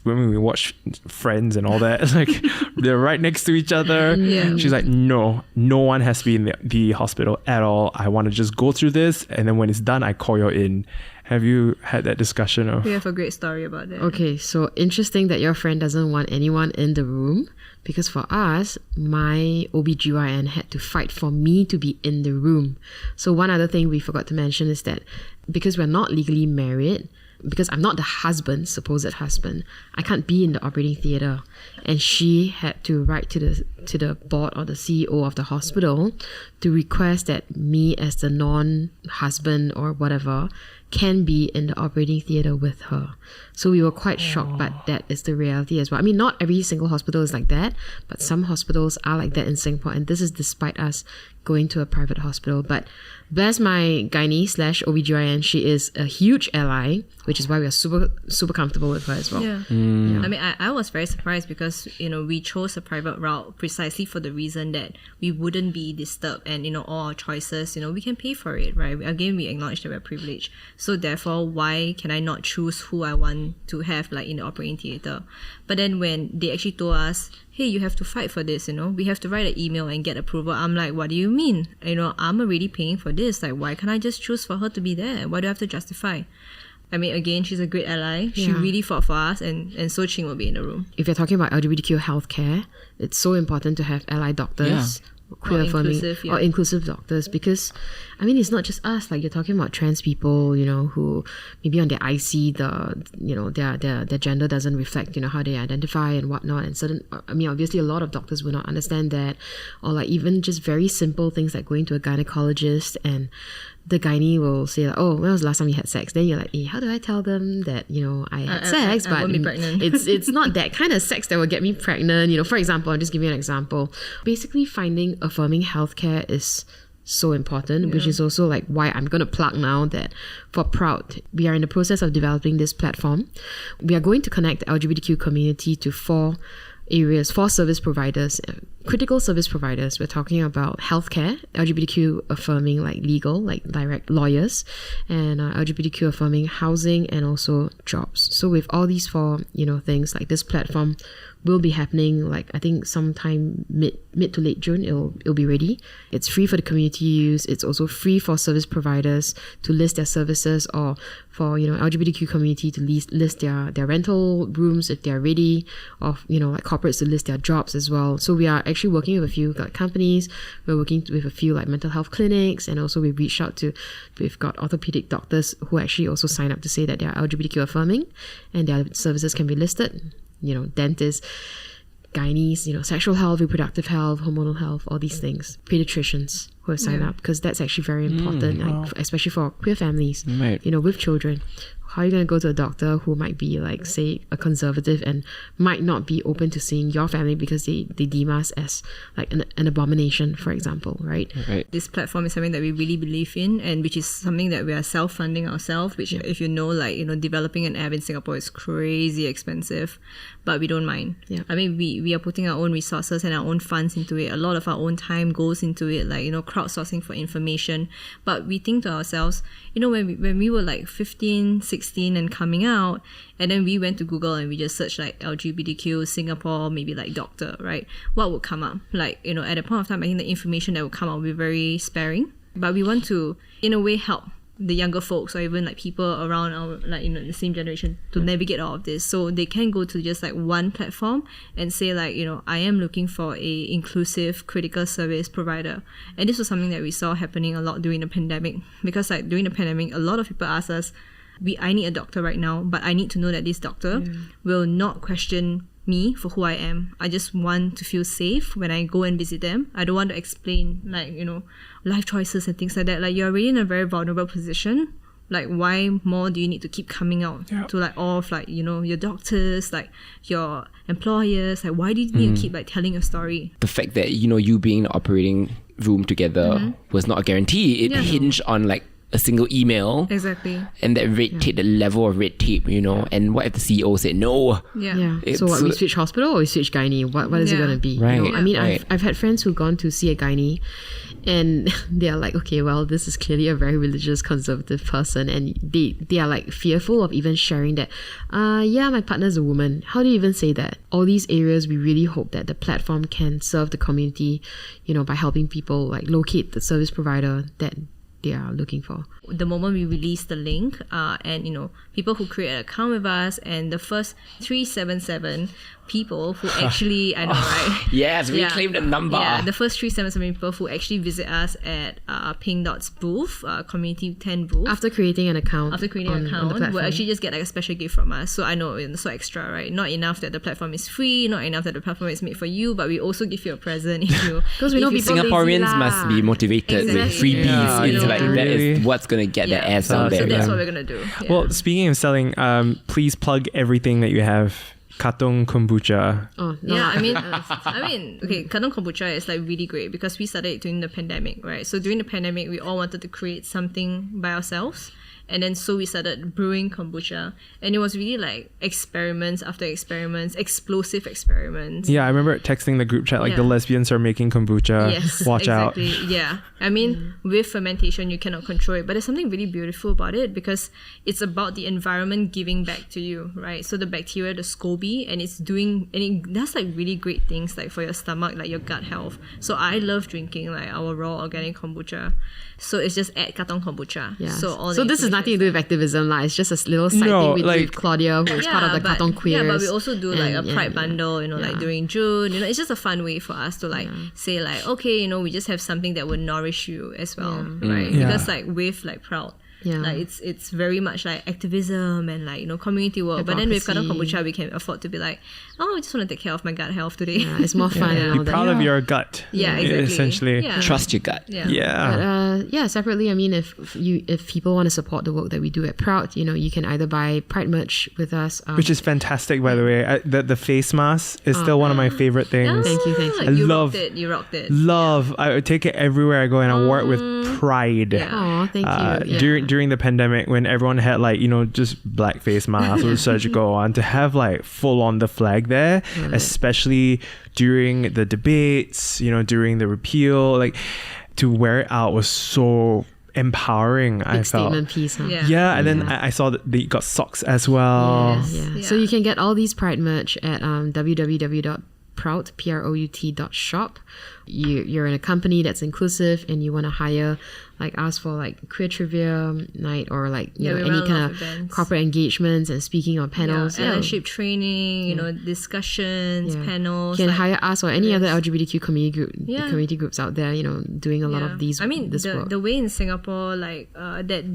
When we watch Friends and all that, like they're right next to each other. Yeah. She's like, no one has to be in the hospital at all. I want to just go through this, and then when it's done, I call you in. Have you had that discussion? We have a great story about that. Okay, so interesting that your friend doesn't want anyone in the room, because for us, my OBGYN had to fight for me to be in the room. So one other thing we forgot to mention is that because we're not legally married, because I'm not the husband, supposed husband, I can't be in the operating theatre. And she had to write to the board or the CEO of the hospital to request that me as the non-husband or whatever can be in the operating theatre with her. So we were quite shocked, but that is the reality as well. I mean, not every single hospital is like that, but some hospitals are like that in Singapore, and this is despite us going to a private hospital. But bless my gynae/OBGYN, she is a huge ally, which is why we are super comfortable with her as well. Yeah. I mean, I was very surprised because, we chose a private route precisely for the reason that we wouldn't be disturbed, and, all our choices, we can pay for it, right? Again, we acknowledge that we're privileged. So therefore, why can I not choose who I want to have, like, in the operating theatre? But then when they actually told us, hey, you have to fight for this, we have to write an email and get approval. I'm like, what do you mean? I'm already paying for this. Like, why can't I just choose for her to be there? Why do I have to justify? I mean, again, she's a great ally. She really fought for us, and so Ching will be in the room. If you're talking about LGBTQ healthcare, it's so important to have ally doctors. Yeah. Queer affirming or inclusive doctors, because I mean, it's not just us. Like, you're talking about trans people, who maybe on their IC their gender doesn't reflect how they identify and whatnot, and obviously a lot of doctors will not understand that, or like even just very simple things like going to a gynecologist and the gynae will say like, oh, when was the last time you had sex? Then you're like, how do I tell them that I had sex, but I won't be pregnant. it's not that kind of sex that will get me pregnant. For example, I'll just give you an example. Basically, finding affirming healthcare is so important, which is also like why I'm going to plug now that for Prout, we are in the process of developing this platform. We are going to connect the LGBTQ community to 4 service providers, critical service providers. We're talking about healthcare, LGBTQ affirming like legal, like direct lawyers, and LGBTQ affirming housing, and also jobs. So with all these 4, things, like this platform will be happening, like I think sometime mid to late June, it'll be ready. It's free for the community to use. It's also free for service providers to list their services, or for LGBTQ community to list their rental rooms if they're ready, or like corporates to list their jobs as well. So we are actually working with a few companies. We're working with a few like mental health clinics, and also we've got orthopedic doctors who actually also sign up to say that they are LGBTQ affirming and their services can be listed. Dentists, gynaes, sexual health, reproductive health, hormonal health, all these things. Pediatricians who have signed up, because that's actually very important, especially for queer families, with children. How are you going to go to a doctor who might be like, say, a conservative and might not be open to seeing your family because they deem us as like an abomination, for example, right? This platform is something that we really believe in, and which is something that we are self-funding ourselves, which if developing an app in Singapore is crazy expensive, but we don't mind. Yeah. I mean, we are putting our own resources and our own funds into it. A lot of our own time goes into it, like, crowdsourcing for information. But we think to ourselves, when we were like 15, 16 and coming out, and then we went to Google and we just searched like LGBTQ Singapore, maybe like doctor, right? What would come up? Like, at a point of time, I think the information that would come up will be very sparing. But we want to, in a way, help the younger folks, or even like people around our, like, the same generation to navigate all of this. So they can go to just like one platform and say like, I am looking for a inclusive critical service provider. And this was something that we saw happening a lot during the pandemic, because like during the pandemic, a lot of people ask us, I need a doctor right now, but I need to know that this doctor will not question me for who I am. I just want to feel safe when I go and visit them. I don't want to explain like, life choices and things like that. Like, you're already in a very vulnerable position. Like, why more do you need to keep coming out to like all of like, your doctors, like your employers? Like, why do you need to keep like telling your story? The fact that, you being in the operating room together was not a guarantee. It hinged on like a single email. Exactly. And that red tape, the level of red tape, and what if the CEO said no? Yeah. So what, we switch hospital or we switch gynae? What is it going to be? Right. I mean, I've had friends who've gone to see a gynae and they're like, okay, well, this is clearly a very religious, conservative person, and they are like fearful of even sharing that. My partner's a woman. How do you even say that? All these areas, we really hope that the platform can serve the community, by helping people like locate the service provider that they are looking for. The moment we release the link, and people who create an account with us, and the first 377 people who actually, I know, right? Yes, we claimed the number. Yeah, the first 377 people who actually visit us at Pink Dot's booth, Community 10 booth. After creating an account. Will actually just get like a special gift from us. So I know it's so extra, right? Not enough that the platform is free, not enough that the platform is made for you, but we also give you a present if you... Because we know people Singaporeans must be motivated with freebies. Yeah, it's like that is what's going to get the ass out there. So that's what we're going to do. Yeah. Well, speaking of selling, please plug everything that you have. Katong kombucha. Oh, no. Yeah, I mean, okay, Katong kombucha is like really great because we started it during the pandemic, right? So during the pandemic, we all wanted to create something by ourselves. And then so we started brewing kombucha, and it was really like experiments after experiments, explosive experiments. Yeah, I remember texting the group chat like the lesbians are making kombucha. Yes, watch exactly. out. Yeah, I mean, with fermentation you cannot control it, but there's something really beautiful about it because it's about the environment giving back to you, right? So the bacteria, the SCOBY, and it does like really great things like for your stomach, like your gut health. So I love drinking like our raw organic kombucha. So it's just at Katong kombucha. Yeah. So this is nothing to do with activism, like it's just a little side thing we do with Claudia, who is part of the Katong Queers. Yeah, but we also do like a Pride bundle, like during June. It's just a fun way for us to like say like, okay, we just have something that will nourish you as well, right? Because like with like Prout, like it's very much like activism and like community work. But then with Katong kombucha, we can afford to be like, I just want to take care of my gut health today. Yeah, it's more fun. And all be proud of your gut. Yeah, exactly. Essentially, trust your gut. But, separately, I mean, if people want to support the work that we do at Prout, you can either buy Pride merch with us, which is fantastic, by the way. The face mask is still one of my favorite things. Thank you. You rocked it. Love. I would take it everywhere I go, and I wore it with pride. Oh, thank you. During the pandemic, when everyone had like just black face masks or surgical on, to have like full on the flag there, especially during the debates, during the repeal, like to wear it out was so empowering. Big I felt statement piece, huh? and then I saw that they got socks as well. So you can get all these Pride merch at www.prout.shop. You're in a company that's inclusive and you want to hire like us for like queer trivia night or like any kind of corporate engagements and speaking on panels, allyship training, discussions, panels. You can hire us or any other LGBTQ community groups out there, doing a lot of these. I mean, the way in Singapore like that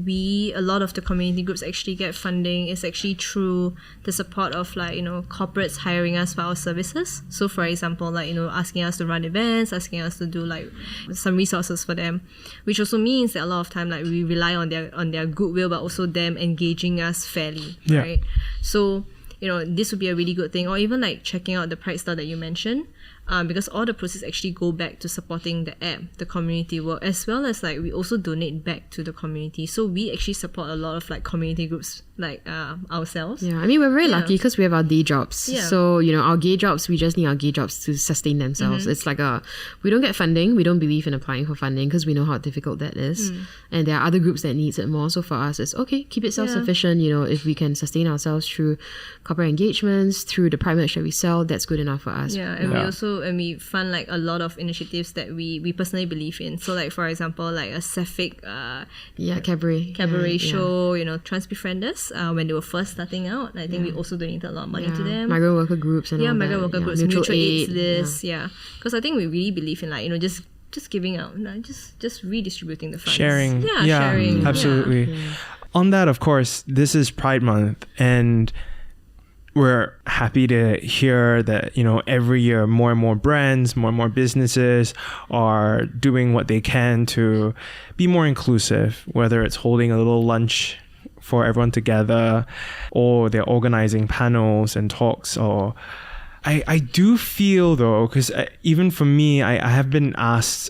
a lot of the community groups actually get funding is actually through the support of like corporates hiring us for our services. So for example, like asking us to run events, asking us to do like some resources for them, which also means that a lot of time like we rely on their goodwill, but also them engaging us fairly, right? So this would be a really good thing, or even like checking out the Pride Star that you mentioned, because all the proceeds actually go back to supporting the app, the community work, as well as like we also donate back to the community. So we actually support a lot of like community groups like ourselves. Yeah, I mean, we're very lucky because we have our day jobs. Yeah. So our gay jobs, we just need our gay jobs to sustain themselves. It's like we don't get funding. We don't believe in applying for funding because we know how difficult that is. And there are other groups that needs it more. So for us, it's okay, keep it self-sufficient. If we can sustain ourselves through corporate engagements, through the private merch that we sell, that's good enough for us. Yeah, and we fund like a lot of initiatives that we personally believe in. So like for example, like a Sapphic cabaret show, Trans Befriend Us, when they were first starting out. I think we also donated a lot of money to them. Migrant worker groups and all that. Migrant worker groups, mutual aid lists. Because I think we really believe in like just giving out, just redistributing the funds. Sharing. Sharing. Absolutely. Yeah. On that, of course, this is Pride Month, and we're happy to hear that, every year more and more brands, more and more businesses are doing what they can to be more inclusive, whether it's holding a little lunch for everyone together, or they're organizing panels and talks. Or I do feel though, because even for me, I have been asked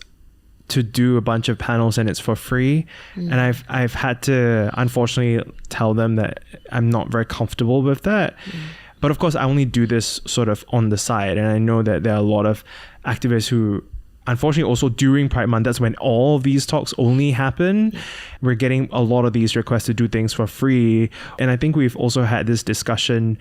to do a bunch of panels and it's for free. And I've had to unfortunately tell them that I'm not very comfortable with that. But of course, I only do this sort of on the side, and I know that there are a lot of activists who, unfortunately, also during Pride Month, that's when all these talks only happen. We're getting a lot of these requests to do things for free. And I think we've also had this discussion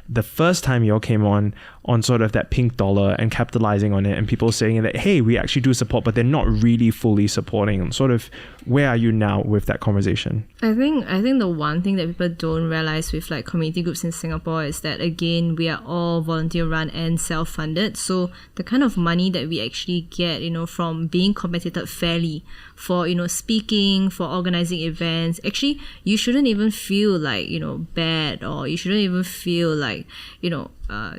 the first time you all came on sort of that pink dollar and capitalizing on it, and people saying that, hey, we actually do support, but they're not really fully supporting. Sort of, where are you now with that conversation? I think the one thing that people don't realize with like community groups in Singapore is that, again, we are all volunteer run and self-funded. So the kind of money that we actually get, from being compensated fairly for, speaking, for organizing events, actually, you shouldn't even feel like, bad, or you shouldn't even feel like,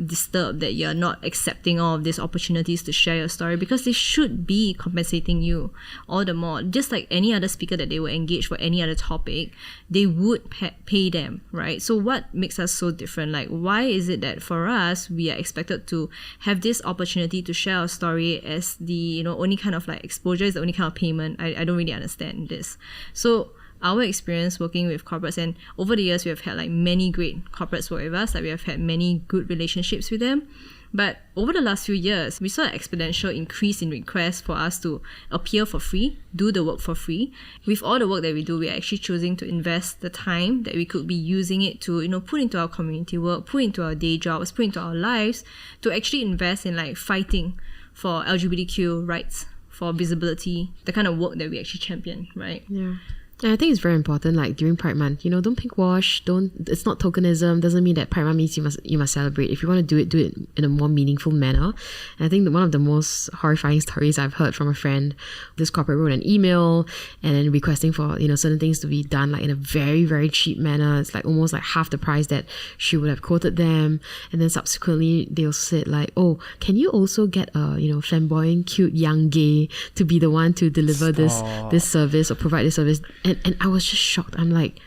disturbed that you're not accepting all of these opportunities to share your story, because they should be compensating you all the more. Just like any other speaker that they will engage for any other topic, they would pay them, right? So what makes us so different? Like, why is it that for us, we are expected to have this opportunity to share our story as the, only kind of like exposure is the only kind of payment? I don't really understand this. So our experience working with corporates, and over the years we have had like many great corporates work with us, like we have had many good relationships with them. But over the last few years, we saw an exponential increase in requests for us to appear for free, do the work for free. With all the work that we do, we're actually choosing to invest the time that we could be using it to, put into our community work, put into our day jobs, put into our lives, to actually invest in like fighting for LGBTQ rights, for visibility, the kind of work that we actually champion, right? Yeah. And I think it's very important, like during Pride Month, don't pink wash, it's not tokenism, doesn't mean that Pride Month means you must celebrate. If you want to do it in a more meaningful manner. And I think that one of the most horrifying stories I've heard from a friend, this corporate wrote an email and then requesting for, certain things to be done like in a very, very cheap manner. It's like almost like half the price that she would have quoted them. And then subsequently they'll say like, oh, can you also get a, flamboyant, cute, young gay to be the one to deliver this service or provide this service? And I was just shocked. I'm like,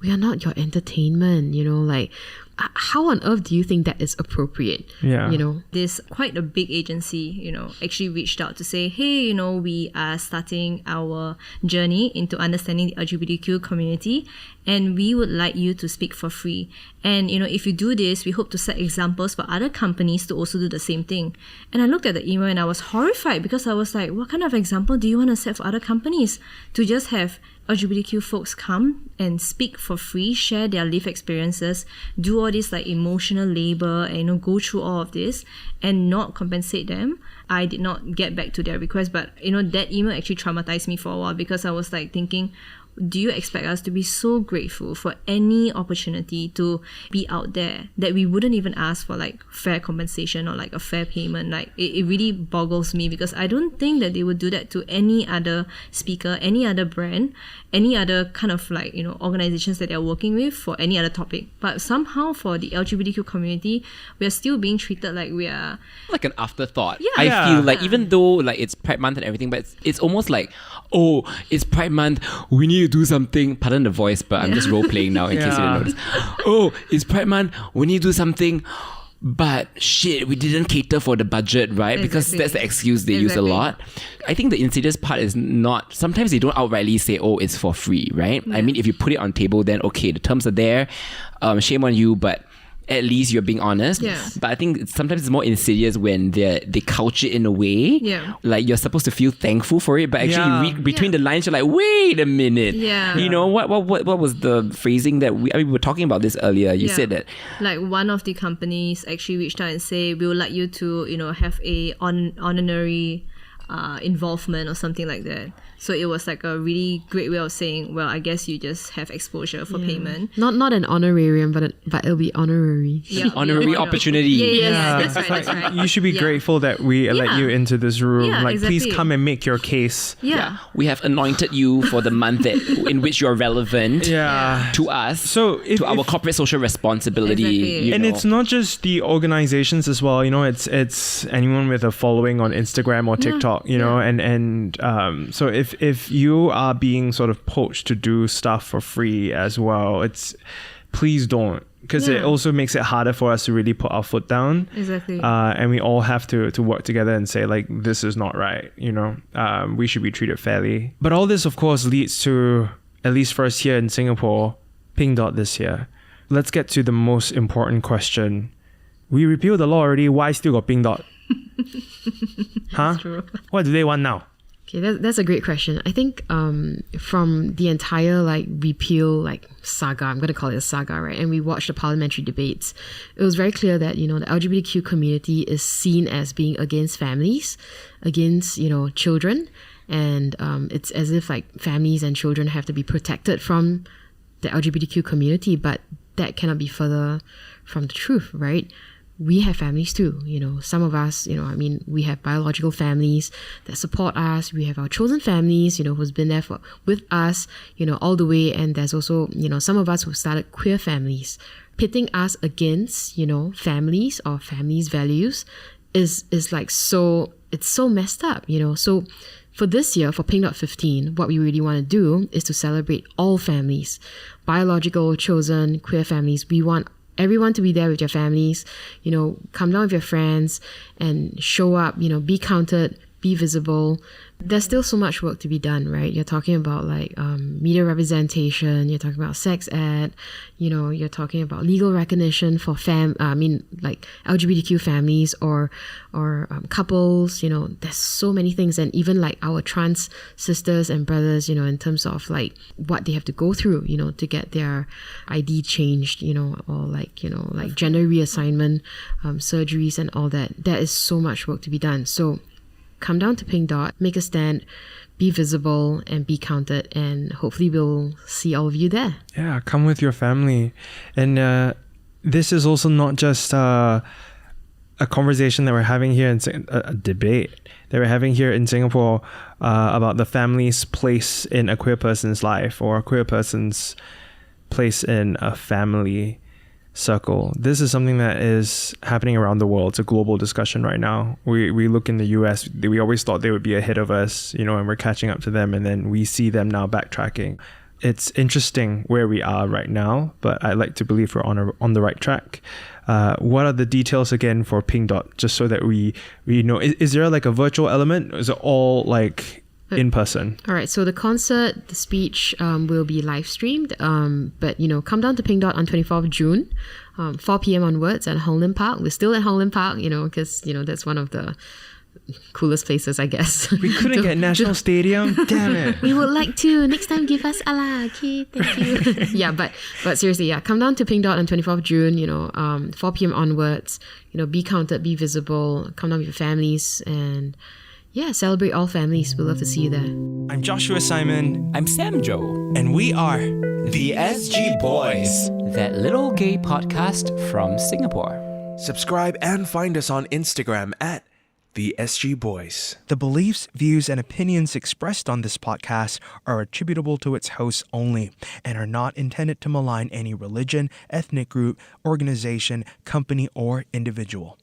we are not your entertainment, like, how on earth do you think that is appropriate? Yeah. This quite a big agency, actually reached out to say, hey, we are starting our journey into understanding the LGBTQ community, and we would like you to speak for free. And, if you do this, we hope to set examples for other companies to also do the same thing. And I looked at the email and I was horrified, because I was like, what kind of example do you want to set for other companies? To just have LGBTQ folks come and speak for free, share their life experiences, do all this like emotional labor, and go through all of this and not compensate them. I did not get back to their request, but that email actually traumatized me for a while, because I was like thinking, do you expect us to be so grateful for any opportunity to be out there that we wouldn't even ask for like fair compensation or like a fair payment? Like it really boggles me, because I don't think that they would do that to any other speaker, any other brand, any other kind of like, organizations that they're working with for any other topic. But somehow for the LGBTQ community, we are still being treated like we are like an afterthought. Yeah. I feel like even though like it's Pride Month and everything, but it's almost like, oh, it's Pride Month, we need to do something. Pardon the voice, but I'm just role playing now in case you didn't notice. Oh, it's Pride Month, we need to do something. But shit, we didn't cater for the budget, right? Exactly. Because that's the excuse they use a lot. I think the insidious part is not, sometimes they don't outrightly say, oh, it's for free, right? Yeah. I mean, if you put it on table, then okay, the terms are there. Shame on you, but at least you're being honest. Yeah. But I think sometimes it's more insidious when they couch it in a way. Yeah. Like you're supposed to feel thankful for it, but actually you read between the lines, you're like, wait a minute. Yeah. What was the phrasing that we were talking about this earlier. You said that. Like one of the companies actually reached out and say, we would like you to, have a honorary involvement or something like that. So it was like a really great way of saying, well, I guess you just have exposure for payment. Not an honorarium, but it'll be honorary. Yeah, honorary opportunity. Yeah, that's right. You should be grateful that we let you into this room. Yeah, exactly. Please come and make your case. Yeah. We have anointed you for the month in which you're relevant to us, so to our corporate social responsibility. Exactly. It's not just the organizations as well. It's anyone with a following on Instagram or TikTok. So if you are being sort of poached to do stuff for free as well, please don't because it also makes it harder for us to really put our foot down. Exactly. And we all have to work together and say, like, this is not right, you know. We should be treated fairly. But all this, of course, leads to, at least first here in Singapore, Pink Dot this year. Let's get to the most important question. We repealed the law already. Why still got Pink Dot? Huh? What do they want now? Okay, that's a great question. I think from the entire like repeal like saga, I'm going to call it a saga, right? And we watched the parliamentary debates. It was very clear that, you know, the LGBTQ community is seen as being against families, against, you know, children. And it's as if like families and children have to be protected from the LGBTQ community, but that cannot be further from the truth, right? We have families too, you know, some of us, you know, I mean, we have biological families that support us. We have our chosen families, you know, who's been there with us, you know, all the way. And there's also, you know, some of us who started queer families. Pitting us against, you know, families or families' values is like so, it's so messed up, you know. So for this year, for Pink Dot 15, what we really want to do is to celebrate all families, biological, chosen, queer families. We want everyone to be there with your families, you know, come down with your friends and show up, you know, be counted, be visible. There's still so much work to be done, right? You're talking about like media representation, you're talking about sex ed, you know, you're talking about legal recognition for like LGBTQ families or couples, you know, there's so many things. And even like our trans sisters and brothers, you know, in terms of like what they have to go through, you know, to get their ID changed, you know, or like, you know, like gender reassignment, surgeries and all that. There is so much work to be done. So come down to Pink Dot, make a stand, be visible and be counted, and hopefully we'll see all of you there. Yeah, come with your family. And this is also not just a conversation that we're having here in a debate that we're having here in Singapore about the family's place in a queer person's life or a queer person's place in a family circle. This is something that is happening around the world. It's a global discussion right now. We look in the US, we always thought they would be ahead of us, you know, and we're catching up to them, and then we see them now backtracking. It's interesting where we are right now, but I like to believe we're on the right track. What are the details again for Pink Dot, just so that we know? Is there like a virtual element? Is it all like in person? All right, so the concert, the speech will be live streamed, but you know, come down to Pink Dot on 24th June, 4 p.m. onwards at Hong Lim Park. We're still at Hong Lim Park, you know, because you know that's one of the coolest places, I guess. We couldn't get National Stadium. Damn it. We would like to. Next time, give us Allah. Okay, thank you. Yeah, but seriously, yeah, come down to Pink Dot on 24th June. You know, 4 p.m. onwards. You know, be counted, be visible. Come down with your families and. Yeah, celebrate all families. We'd love to see you there. I'm Joshua Simon. I'm Sam Joe. And we are the SG Boys, that little gay podcast from Singapore. Subscribe and find us on Instagram at the SG Boys. The beliefs, views, and opinions expressed on this podcast are attributable to its hosts only and are not intended to malign any religion, ethnic group, organization, company, or individual.